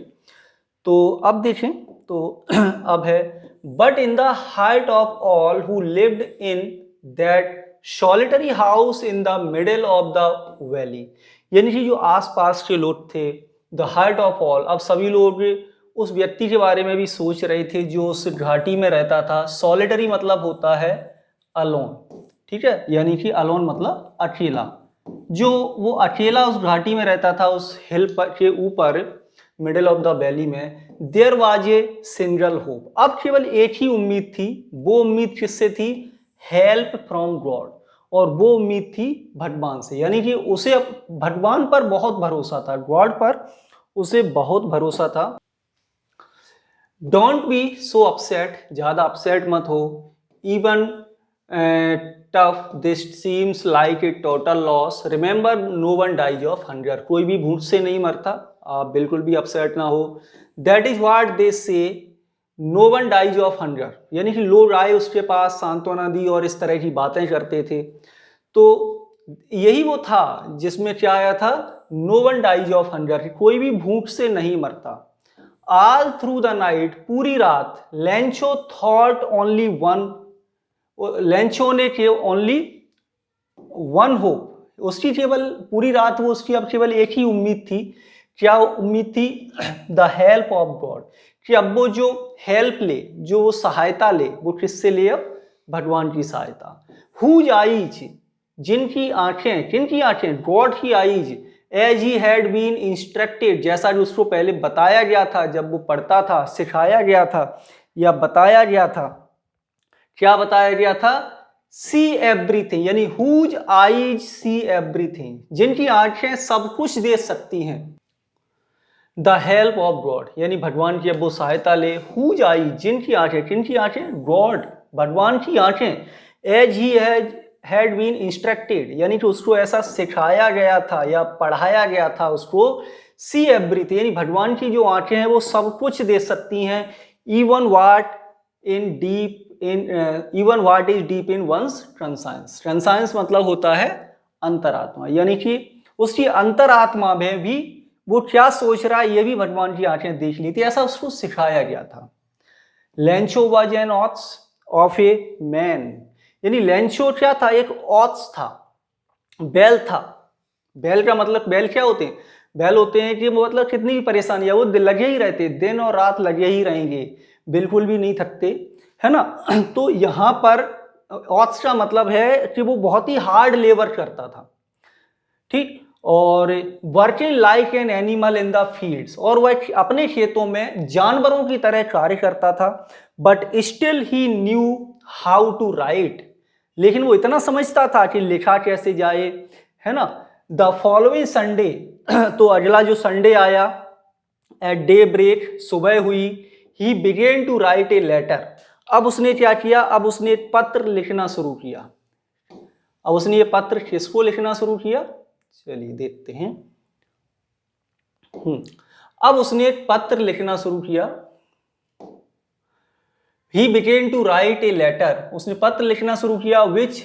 तो अब देखें, तो अब है, but in the heart of all who lived in that solitary house in the middle of the valley, यानी कि जो आसपास के लोग थे, द हार्ट ऑफ ऑल, अब सभी लोग उस व्यक्ति के बारे में भी सोच रहे थे जो उस घाटी में रहता था। सॉलिटरी मतलब होता है अलोन, ठीक है, यानी कि अलोन मतलब अकेला, जो वो अकेला उस घाटी में रहता था, उस हिल के ऊपर मिडिल ऑफ द वैली में। There was a single hope, अब केवल एक ही उम्मीद थी, वो उम्मीद किससे थी, हेल्प फ्रॉम गॉड, और वो उम्मीद थी भगवान से, यानी कि उसे भगवान पर बहुत भरोसा था, गॉड पर उसे बहुत भरोसा था। डोंट बी सो अपसेट, ज्यादा अपसेट मत हो, even tough this seems like a total loss, remember no one dies of hunger, कोई भी भूख से नहीं मरता, आप बिल्कुल भी अपसेट ना हो। That is what they say no one dies of hunger, यानी कि लोग आए उसके पास, सांत्वना दी और इस तरह की बातें करते थे, तो यही वो था जिसमें क्या आया था, no one dies of hunger, कोई भी भूख से नहीं मरता। ऑल थ्रू द नाइट, पूरी रात, Lencho thought only one, Lencho ने ओनली वन होप, उसकी केवल पूरी रात वो उसकी अब केवल एक ही उम्मीद थी, क्या उम्मीद थी, द हेल्प ऑफ गॉड, कि अब वो जो हेल्प ले, जो सहायता ले, वो किससे ले, अब भगवान की सहायता। हुज आईज, जिनकी आंखें, किनकी आंखें, गॉड की eyes, as he had been instructed, जैसा जो उसको पहले बताया गया था, जब वो पढ़ता था, सिखाया गया था या बताया गया था, क्या बताया गया था, सी एवरीथिंग, यानी हुज आईज सी एवरीथिंग, जिनकी आंखें सब कुछ देख सकती हैं। द हेल्प ऑफ गॉड, यानी भगवान की अब वो सहायता ले। हुज आईज, जिनकी आंखें, किनकी आंखें, गॉड, भगवान की आंखें। As he had been instructed, यानी कि उसको ऐसा सिखाया गया था या पढ़ाया गया था उसको, सी एवरीथिंग, यानी भगवान की जो आंखें हैं वो सब कुछ देख सकती हैं। Even what in deep even what is deep in one's conscience, conscience मतलब होता है अंतरात्मा, यानी कि उसकी अंतरात्मा में भी वो क्या सोच रहा है ये भी भगवान की आंखें देख ली थी, ऐसा उसको सिखाया गया था। Lencho was an ox of a man, यानी लेंचो क्या था, एक ऑक्स था, बैल था। बैल का मतलब, बैल क्या होते हैं, बैल होते हैं कि मतलब कितनी भी परेशानी है वो लगे ही रहते, दिन और रात लगे ही रहेंगे, बिल्कुल भी नहीं थकते, है ना। तो यहाँ पर ऑक्स का मतलब है कि वो बहुत ही हार्ड लेबर करता था, ठीक, और working like an animal in the fields, और वह अपने खेतों में जानवरों की तरह कार्य करता था। But still he knew how to write, लेकिन वो इतना समझता था कि लिखा कैसे जाए, है ना। द फॉलोइंग संडे, तो अगला जो संडे आया, एट डे ब्रेक, सुबह हुई, he began to write a letter, अब उसने क्या किया, अब उसने पत्र लिखना शुरू किया। अब उसने ये पत्र किसको लिखना शुरू किया, चलिए देखते हैं। अब उसने एक पत्र लिखना शुरू किया। He began to write a letter, उसने पत्र लिखना शुरू किया, which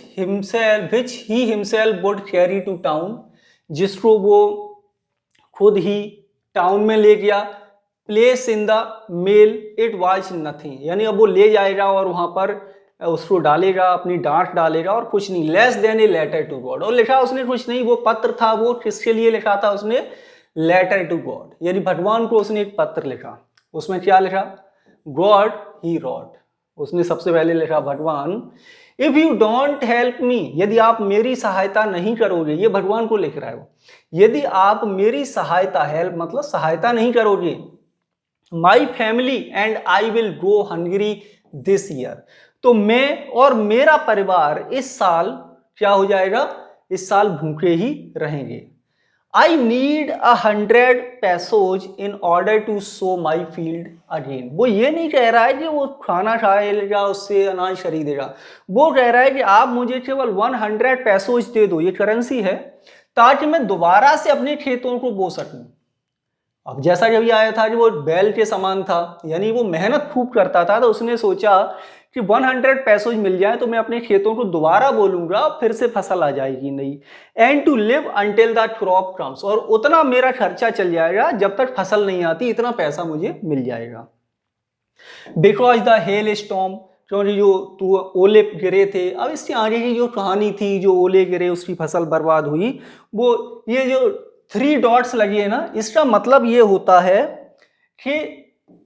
he himself would carry to town, जिसको वो खुद ही टाउन में ले गया। Place in the mail, it was nothing, यानी अब वो ले जाएगा और वहां पर उसको डालेगा, अपनी डांट डालेगा और कुछ नहीं, less than a letter to God. और लिखा उसने कुछ नहीं, वो पत्र था, वो किसके लिए लिखा था उसने, लेटर टू गॉड, यानी भगवान को उसने एक पत्र लिखा। उसमें क्या लिखा, गॉड ही रॉट, उसने सबसे पहले लिखा भगवान, if you don't help me, यदि आप मेरी सहायता नहीं करोगे, ये भगवान को लिख रहा है वो, यदि आप मेरी सहायता, हेल्प मतलब सहायता नहीं करोगे, my family and I will go Hungary this year, तो मैं और मेरा परिवार इस साल क्या हो जाएगा, इस साल भूखे ही रहेंगे। I need 100 pesos in order to sow my field again. वो ये नहीं कह रहा है कि वो खाना खाएगा, उससे अनाज खरीदेगा, वो कह रहा है कि आप मुझे केवल 100 pesos दे दो, ये करेंसी है, ताकि मैं दोबारा से अपने खेतों को बो सकूं। अब जैसा कभी आया था कि वो बैल के समान था, यानी वो मेहनत खूब करता था, तो उसने सोचा कि 100 pesos मिल जाए तो मैं अपने खेतों को दोबारा बोलूंगा, फिर से फसल आ जाएगी नई, and to live until the crop comes, और उतना मेरा खर्चा चल जाएगा जब तक फसल नहीं आती, इतना पैसा मुझे मिल जाएगा। बिकॉज द हेल स्टॉर्म, क्योंकि जो ओले गिरे थे। अब इसके आगे की जो कहानी थी, जो ओले गिरे उसकी फसल बर्बाद हुई, वो ये जो 3 डॉट्स लगी है ना, इसका मतलब ये होता है कि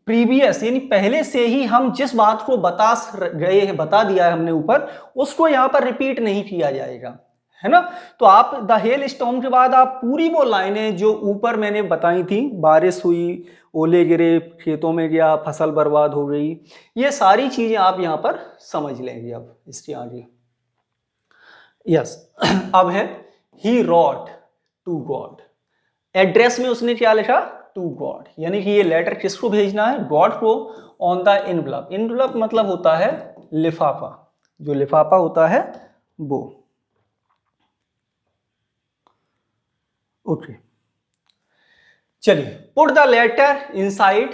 प्रीवियस, यानी पहले से ही हम जिस बात को बता दिया है हमने ऊपर, उसको यहाँ पर रिपीट नहीं किया जाएगा, है ना। तो आप द हेल स्टॉर्म के बाद आप पूरी वो लाइनें जो ऊपर मैंने बताई थी, बारिश हुई, ओले गिरे, खेतों में गया, फसल बर्बाद हो गई, ये सारी चीजें आप यहाँ पर समझ लेंगे। अब इसके आगे यस अब है ही रॉट टू गॉड, एड्रेस में उसने क्या लिखा, टू गॉड, यानी कि ये लेटर किसको भेजना है, गॉड को, ऑन द एनवलप, एनवलप मतलब होता है लिफाफा, जो लिफाफा होता है वो, ओके। चलिए, पुट द लेटर इनसाइड,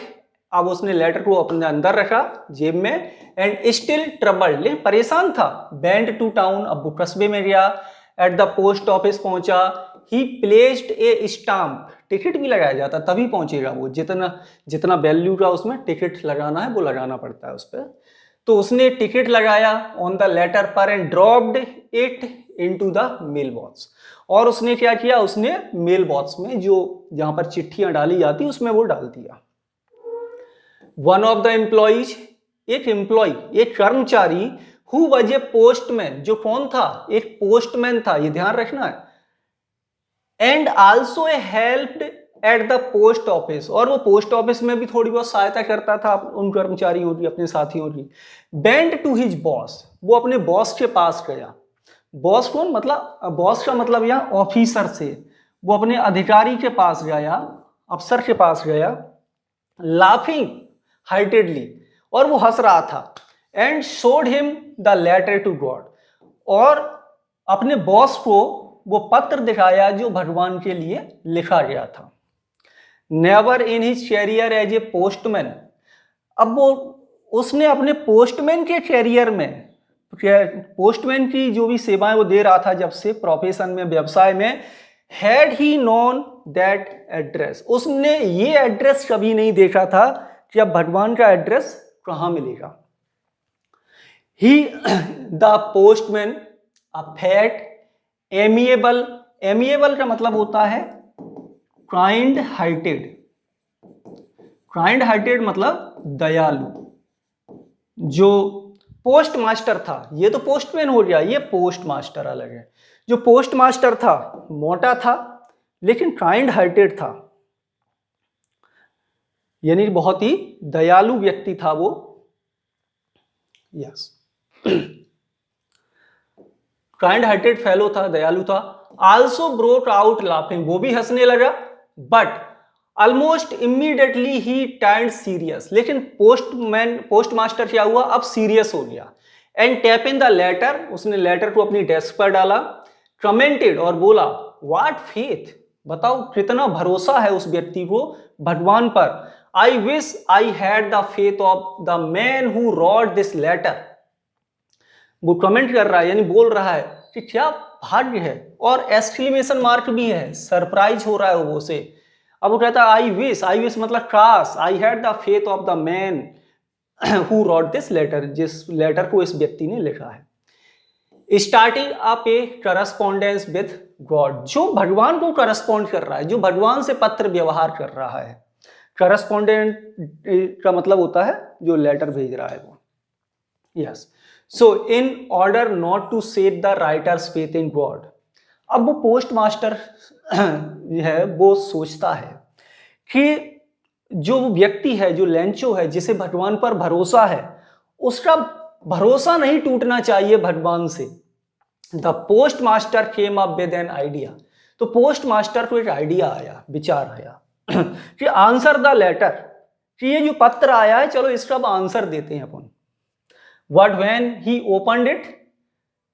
अब उसने लेटर को अपने अंदर रखा, जेब में, एंड स्टिल ट्रबल्ड, लेकिन परेशान था, वेंट टू टाउन, अब वो कस्बे में गया, एट द पोस्ट ऑफिस पहुंचा, ही प्लेस्ड ए स्टाम्प, टिकट भी लगाया जाता तभी पहुंचेगा वो, जितना वैल्यू का उसमें टिकट लगाना है वो लगाना पड़ता है उस पर, तो उसने टिकट लगाया ऑन द लेटर पर and dropped it into the mail box, और उसने क्या किया, उसने मेल बॉक्स में जो जहां पर चिट्ठियां डाली जाती उसमें वो डाल दिया। वन ऑफ द एम्प्लॉइज, एक एम्प्लॉय, एक कर्मचारी, हु वाज ए पोस्टमैन, जो कौन था, एक पोस्टमैन था, ये ध्यान रखना है, and also a helped at the post office, और वो पोस्ट ऑफिस में भी थोड़ी बहुत सहायता करता था उन कर्मचारियों की, अपने साथियों की, वेंट टू हिज बॉस, वो अपने बॉस के पास गया, बॉस कौन, मतलब बॉस का मतलब यहाँ ऑफिसर से, वो अपने अधिकारी के पास गया, अफसर के पास गया, लाफिंग हार्टेडली, और वो हंस रहा था, and showed him the letter to God, और अपने बॉस को वो पत्र दिखाया जो भगवान के लिए लिखा गया था। Never in his career as a postman, अब वो उसने अपने पोस्टमैन के कैरियर में, पोस्टमैन की जो भी सेवाएं वो दे रहा था जब से प्रोफेशन में, व्यवसाय में, had he known that address, उसने ये एड्रेस कभी नहीं देखा था कि अब भगवान का एड्रेस कहां मिलेगा। He the postman a fat amiable, amiable का मतलब होता है काइंड हार्टेड, काइंड हार्टेड मतलब दयालु, जो पोस्ट मास्टर था, ये तो पोस्टमैन हो गया, ये पोस्ट मास्टर अलग है, जो पोस्ट मास्टर था मोटा था लेकिन काइंड हार्टेड था, यानी बहुत ही दयालु व्यक्ति था वो, यस काइंड हार्टेड फेलो था, दयालु था। आल्सो ब्रोक आउट लाफिंग, वो भी हंसने लगा, but almost immediately he turned serious, लेकिन पोस्ट मास्टर क्या हुआ, अब सीरियस हो गया, and tap in the letter, उसने लेटर को अपनी डेस्क पर डाला, कमेंटेड, और बोला, व्हाट फेथ, बताओ कितना भरोसा है उस व्यक्ति को भगवान पर, I wish I had the faith of the man who wrote this letter, वो कमेंट कर रहा है, यानी बोल रहा है कि क्या भाग्य है, और एक्सक्लेमेशन मार्क भी है, सरप्राइज हो रहा है वो से। अब वो कहता है आई विश मतलब काश, I had the faith of the man, who wrote this letter, जिस लेटर को इस व्यक्ति ने लिखा है। Starting up a correspondence with God, जो भगवान को करस्पॉन्ड कर रहा है, जो भगवान से पत्र व्यवहार कर रहा है। करस्पॉन्डेंट का मतलब होता है जो लेटर भेज रहा है वो। Yes, so in order not to save the writer's faith in God, अब वो पोस्ट मास्टर है वो सोचता है कि जो व्यक्ति है, जो लेंचो है, जिसे भगवान पर भरोसा है, उसका भरोसा नहीं टूटना चाहिए भगवान से। The post master came up with an idea, तो पोस्ट मास्टर को एक आइडिया आया, विचार आया कि आंसर द लेटर, कि ये जो पत्र आया है चलो इसका अब आंसर देते हैं अपन। What when he opened it,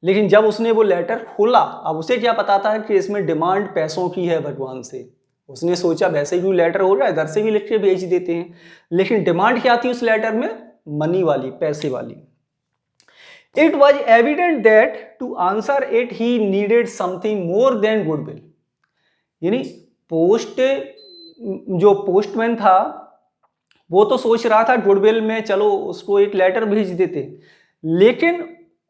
लेकिन जब उसने वो लेटर खोला, अब उसे क्या पता था कि इसमें डिमांड पैसों की है भगवान से। उसने सोचा वैसे ही लेटर हो रहा है, इधर से भी लिख के भेज देते हैं, लेकिन डिमांड क्या थी उस लेटर में? मनी वाली, पैसे वाली। It was evident that to answer it he needed something more than goodwill, यानी जो पोस्टमैन था वो तो सोच रहा था गुडविल में चलो उसको एक लेटर भेज देते, लेकिन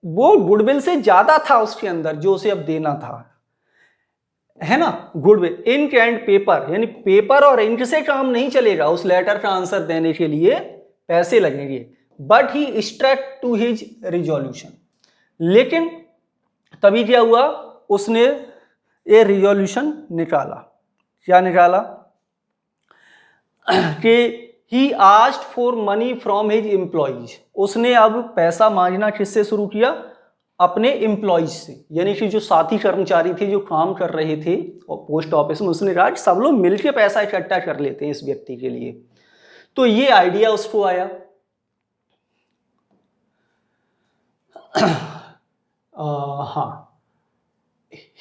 वो गुडविल से ज्यादा था उसके अंदर जो उसे अब देना था, है ना। गुडविल, इंक एंड पेपर, यानी पेपर और इंक से काम नहीं चलेगा, उस लेटर का आंसर देने के लिए पैसे लगेंगे। But he stuck to his resolution, लेकिन तभी क्या हुआ, उसने ये रिजोल्यूशन निकाला। क्या निकाला कि he asked for money from his employees, उसने अब पैसा मांगना किससे शुरू किया? अपने एम्प्लॉइज से, यानी कि जो साथी कर्मचारी थे जो काम कर रहे थे पोस्ट ऑफिस में, उसने कहा कि सब लोग मिलकर पैसा इकट्ठा कर लेते हैं इस व्यक्ति के लिए। तो ये आइडिया उसको आया। हाँ,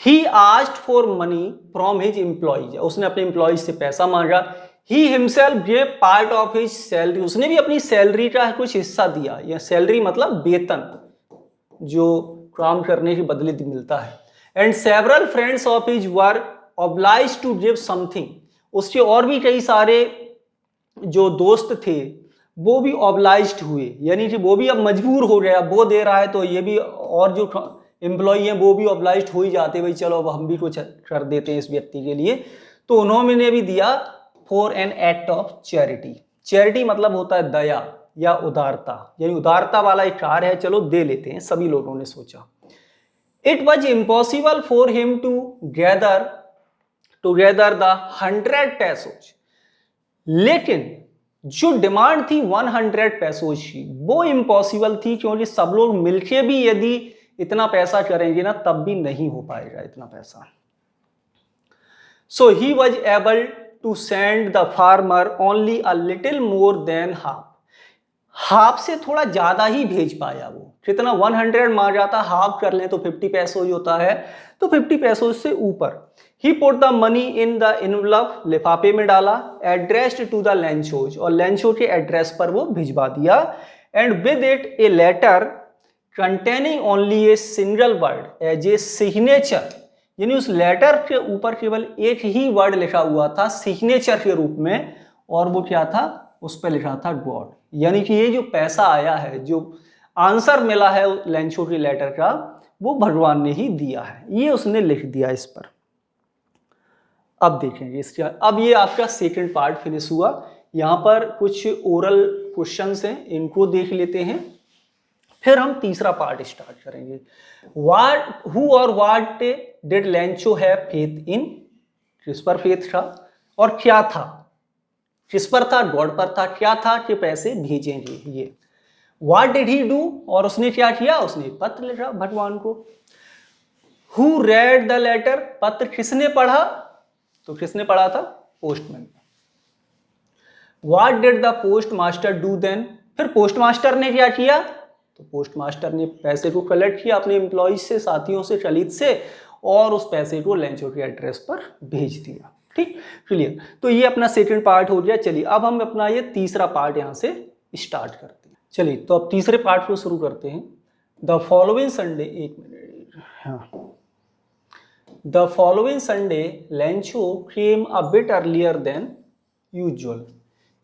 he asked for money from his employees, उसने अपने एम्प्लॉइज से पैसा मांगा। He himself give part of his salary, उसने भी अपनी सैलरी का कुछ हिस्सा दिया, या सैलरी मतलब वेतन जो काम करने के बदले मिलता है। And several friends of his were obliged to give something, उसके और भी कई सारे जो दोस्त थे वो भी ऑब्लाइज्ड हुए, यानी कि वो भी अब मजबूर हो गया, वो दे रहा है तो ये भी, और जो एम्प्लॉई हैं वो भी ऑब्लाइज्ड हो ही जाते, भाई चलो अब हम भी कुछ कर देते हैं इस व्यक्ति के लिए। तो उन्होंने भी दिया for an act of charity. Charity मतलब होता है दया या उदारता, यानी उदारता वाला एक कार्य है, चलो दे लेते हैं, सभी लोगों ने सोचा। It was impossible for him to gather together the 100 pesos, लेकिन जो डिमांड थी 100 पैसोज की वो इम्पॉसिबल थी, क्योंकि सब लोग मिलके भी यदि इतना पैसा करेंगे ना तब भी नहीं हो पाएगा इतना पैसा। So he was able to send the farmer only a little more than half, half से थोड़ा ज्यादा ही भेज पाया वो। कितना? 100 मार जाता, हाफ कर लें तो 50 पैसोज होता है, तो 50 पैसोज से ऊपर। He put the money in the envelope, लिफाफे में डाला, एड्रेस्ड टू द लेंचोज, और लेंचो के एड्रेस पर वो भिजवा दिया। And with it a letter containing only a single word as a signature, यानी उस लेटर के ऊपर केवल एक ही वर्ड लिखा हुआ था सिग्नेचर के रूप में, और वो क्या था? उस पर लिखा था गॉड। यानी कि ये जो पैसा आया है, जो आंसर मिला है लेंचो की लेटर का, वो भगवान ने ही दिया है, ये उसने लिख दिया इस पर। अब देखेंगे इसका, अब ये आपका सेकंड पार्ट फिनिश हुआ। यहाँ पर कुछ ओरल क्वेश्चंस हैं, इनको देख लेते हैं, फिर हम तीसरा पार्ट स्टार्ट करेंगे। हु और what did Lencho have faith in, किस पर फेथ था और क्या था? किस पर था? गॉड पर था। क्या था? कि पैसे भेजेंगे ये। व्हाट डिड ही डू, और उसने क्या किया? उसने पत्र लिखा भगवान को। हु रेड द लेटर, पत्र किसने पढ़ा? तो किसने पढ़ा था? Postman. What did the post master do then, फिर पोस्ट मास्टर ने क्या किया? तो पोस्ट मास्टर ने पैसे को कलेक्ट किया अपने एम्प्लॉइज से, साथियों से, चलित से, और उस पैसे को लेंचो के एड्रेस पर भेज दिया। ठीक, क्लियर। तो ये अपना सेकंड पार्ट हो गया। चलिए अब हम अपना ये तीसरा पार्ट यहाँ से स्टार्ट करते हैं। चलिए तो अब तीसरे पार्ट को शुरू करते हैं। द फॉलोइंग संडे, एक मिनट, हाँ, the following Sunday Lencho came a bit earlier than usual,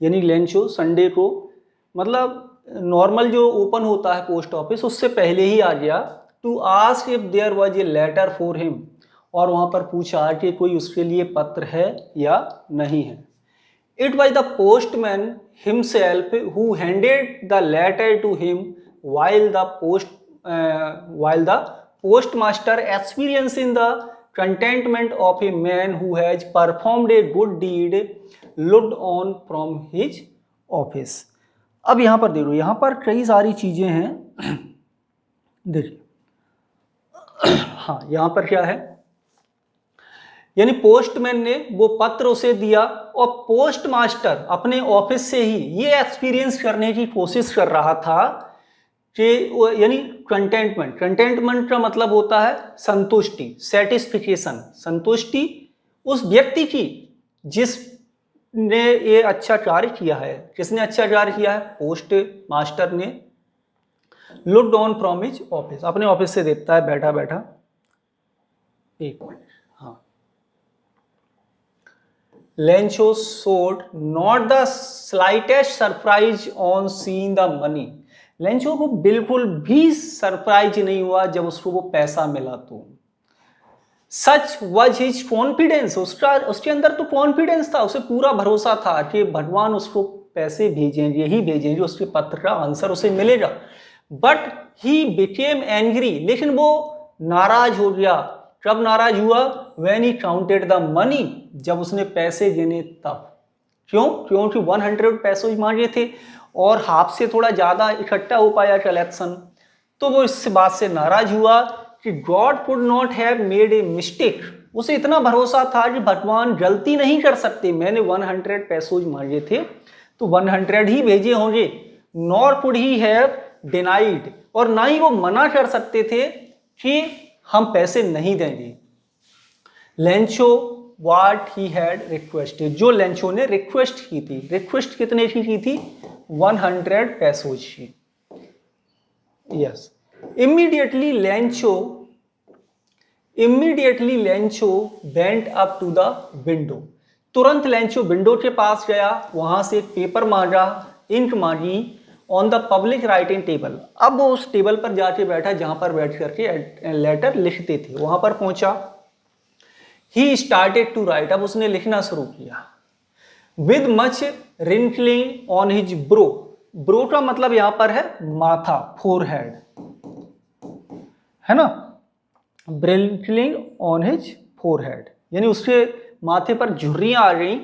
यानी लेंचो संडे को, मतलब नॉर्मल जो ओपन होता है पोस्ट ऑफिस उससे पहले ही आ गया, to ask if there was a letter for him, और वहाँ पर पूछा कि कोई उसके लिए पत्र है या नहीं है। It was the postman himself who handed the letter to him while the postmaster experience in the contentment of a man who has performed a good deed looked on from his office। अब यहाँ पर देखो, यहाँ पर कई सारी चीजें हैं देखिए। हाँ, यहाँ पर क्या है, यानी पोस्टमैन ने वो पत्र उसे दिया और पोस्टमास्टर अपने ऑफिस से ही ये एक्सपीरियंस करने की कोशिश कर रहा था कि यानी कंटेंटमेंट का मतलब होता है संतुष्टि, सेटिस्फिकेशन, संतुष्टि उस व्यक्ति की जिसने ये अच्छा कार्य किया है। किसने अच्छा कार्य किया है? पोस्ट मास्टर ने। Looked on from his office, अपने ऑफिस से देखता है बैठा बैठा। एक मिनट, हाँ। Lencho showed not the slightest surprise on seeing the money. Lencho को बिल्कुल भी सरप्राइज नहीं हुआ जब उसको वो पैसा मिला। तो सच वॉज हिज कॉन्फिडेंस, उसके अंदर तो कॉन्फिडेंस था, उसे पूरा भरोसा था कि भगवान उसको पैसे भेजेंगे ही भेजेंगे, उसके पत्र का आंसर उसे मिलेगा। बट ही बिकेम एंग्री, लेकिन वो नाराज हो गया। कब नाराज हुआ? When he counted the money, जब उसने पैसे गिने तब। क्यों? क्योंकि 100 पैसे मांगे थे और हाफ से थोड़ा ज्यादा इकट्ठा हो पाया कलेक्शन, तो वो इस बात से नाराज हुआ कि God could not have made a mistake. उसे इतना भरोसा था कि भगवान गलती नहीं कर सकते, मैंने 100 पैसे मांगे थे तो 100 ही भेजे होंगे। Nor could he have denied, और ना ही वो मना कर सकते थे कि हम पैसे नहीं देंगे। Lencho what he had requested, जो लेंचो ने रिक्वेस्ट की थी। रिक्वेस्ट कितने की थी? 100 पैसों की। Yes. Immediately Lencho went up to the window, तुरंत लेंचो विंडो के पास गया, वहां से पेपर मांगा, इंक मांगी on the public writing table. अब वो उस टेबल पर जाके बैठा जहां पर बैठ करके लेटर लिखते थे, वहां पर पहुंचा। ही स्टार्टेड टू राइट, अब उसने लिखना शुरू किया। With much wrinkling on his bro, bro का मतलब यहां पर है माथा, फोरहेड, है ना। रिंकलिंग ऑन हिज फोरहेड यानी उसके माथे पर झुर्रियां आ गई।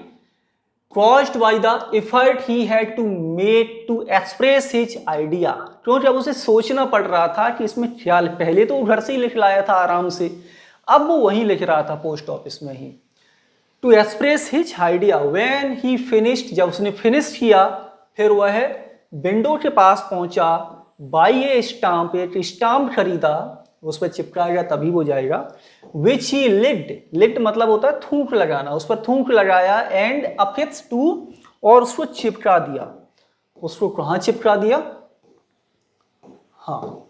caused by the effort he had to make to express his idea, क्योंकि अब उसे सोचना पड़ रहा था कि इसमें क्या, पहले तो घर से ही लिख लाया था आराम से, अब वो वहीं लिख रहा था पोस्ट ऑफिस में ही। To express his idea when he finished, जब उसने फिनिश किया फिर वह विंडो के पास पहुंचा। बाई ए स्टाम्प, एक स्टाम्प खरीदा, उस पर चिपकाएगा तभी वो जाएगा। विच ही लिक्ड मतलब होता है थूक लगाना, उस पर थूक लगाया। एंड अफिक्स टू, और उसको चिपका दिया। उसको कहाँ चिपका दिया? हाँ,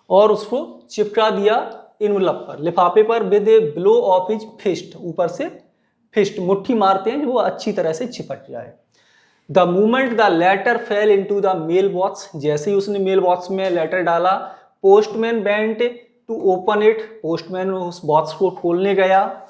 और उसको चिपका दिया इनवलप पर, लिफाफे पर। With a blow of his fist, ऊपर से फिस्ट मुट्ठी मारते हैं कि वो अच्छी तरह से चिपक जाए। The moment the letter fell into the mail box, जैसे ही उसने मेल बॉक्स में लेटर डाला, postman went to open it, postman उस बॉक्स को खोलने गया।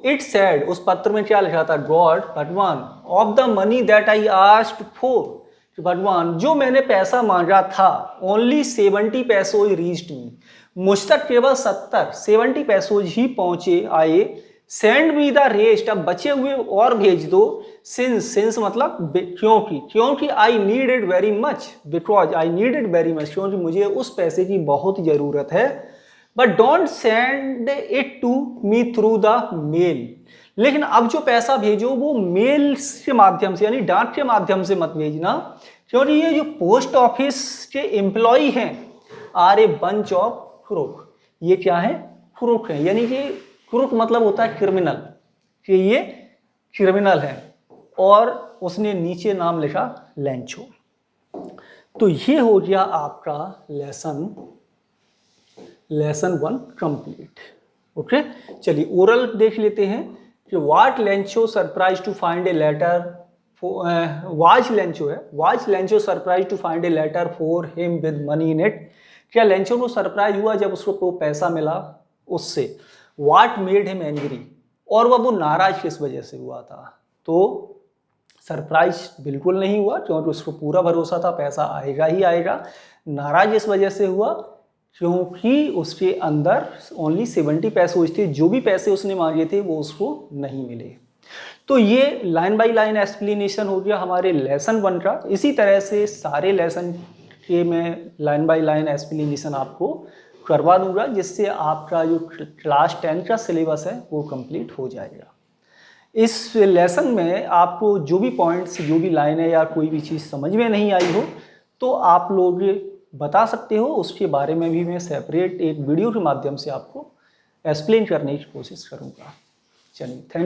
इट सेड, उस पत्र में क्या लिखा था? गॉड, भगवान, of the money that I asked for, भगवान जो मैंने पैसा मांगा था, ओनली 70 पैसों रीच्ड मी, मुझ तक केवल 70 पैसों ही पहुंचे आए। सेंड मी द रेस्ट, अब बचे हुए और भेज दो। सिंस मतलब क्योंकि I needed very much, because I needed very much, क्योंकि मुझे उस पैसे की बहुत जरूरत है। But don't send it to me through the mail, लेकिन अब जो पैसा भेजो वो मेल के माध्यम से यानी डाक के माध्यम से मत भेजना, क्योंकि ये जो पोस्ट ऑफिस के एम्प्लॉय हैं are a bunch of crook, ये क्या है? क्रूक है, यानी कि क्रूक मतलब होता है क्रिमिनल, कि ये क्रिमिनल है। और उसने नीचे नाम लिखा लेंचो। तो ये हो गया आपका लेसन 1 कंप्लीट। ओके, चलिए ओरल देख लेते हैं कि what Lencho surprise to find a letter was Lencho है, was Lencho surprise to find a letter for him with money in it. क्या लेंचो को सरप्राइज हुआ जब उसको पैसा मिला उससे। वाट मेड हिम एंग्री, और वह वो नाराज किस वजह से हुआ था। तो सरप्राइज बिल्कुल नहीं हुआ क्योंकि उसको पूरा भरोसा था पैसा आएगा ही आएगा। नाराज इस वजह से हुआ क्योंकि उसके अंदर ओनली 70 पैसे हुए थे, जो भी पैसे उसने मांगे थे वो उसको नहीं मिले। तो ये लाइन बाय लाइन एक्सप्लेनेशन हो गया हमारे लेसन 1 का। इसी तरह से सारे लेसन के मैं लाइन बाय लाइन एक्सप्लेनेशन आपको करवा दूंगा, जिससे आपका जो क्लास 10 का सिलेबस है वो कंप्लीट हो जाएगा। इस लेसन में आपको जो भी पॉइंट्स, जो भी लाइन है या कोई भी चीज़ समझ में नहीं आई हो तो आप लोग बता सकते हो, उसके बारे में भी मैं सेपरेट एक वीडियो के माध्यम से आपको एक्सप्लेन करने की कोशिश करूँगा। चलिए, थैंक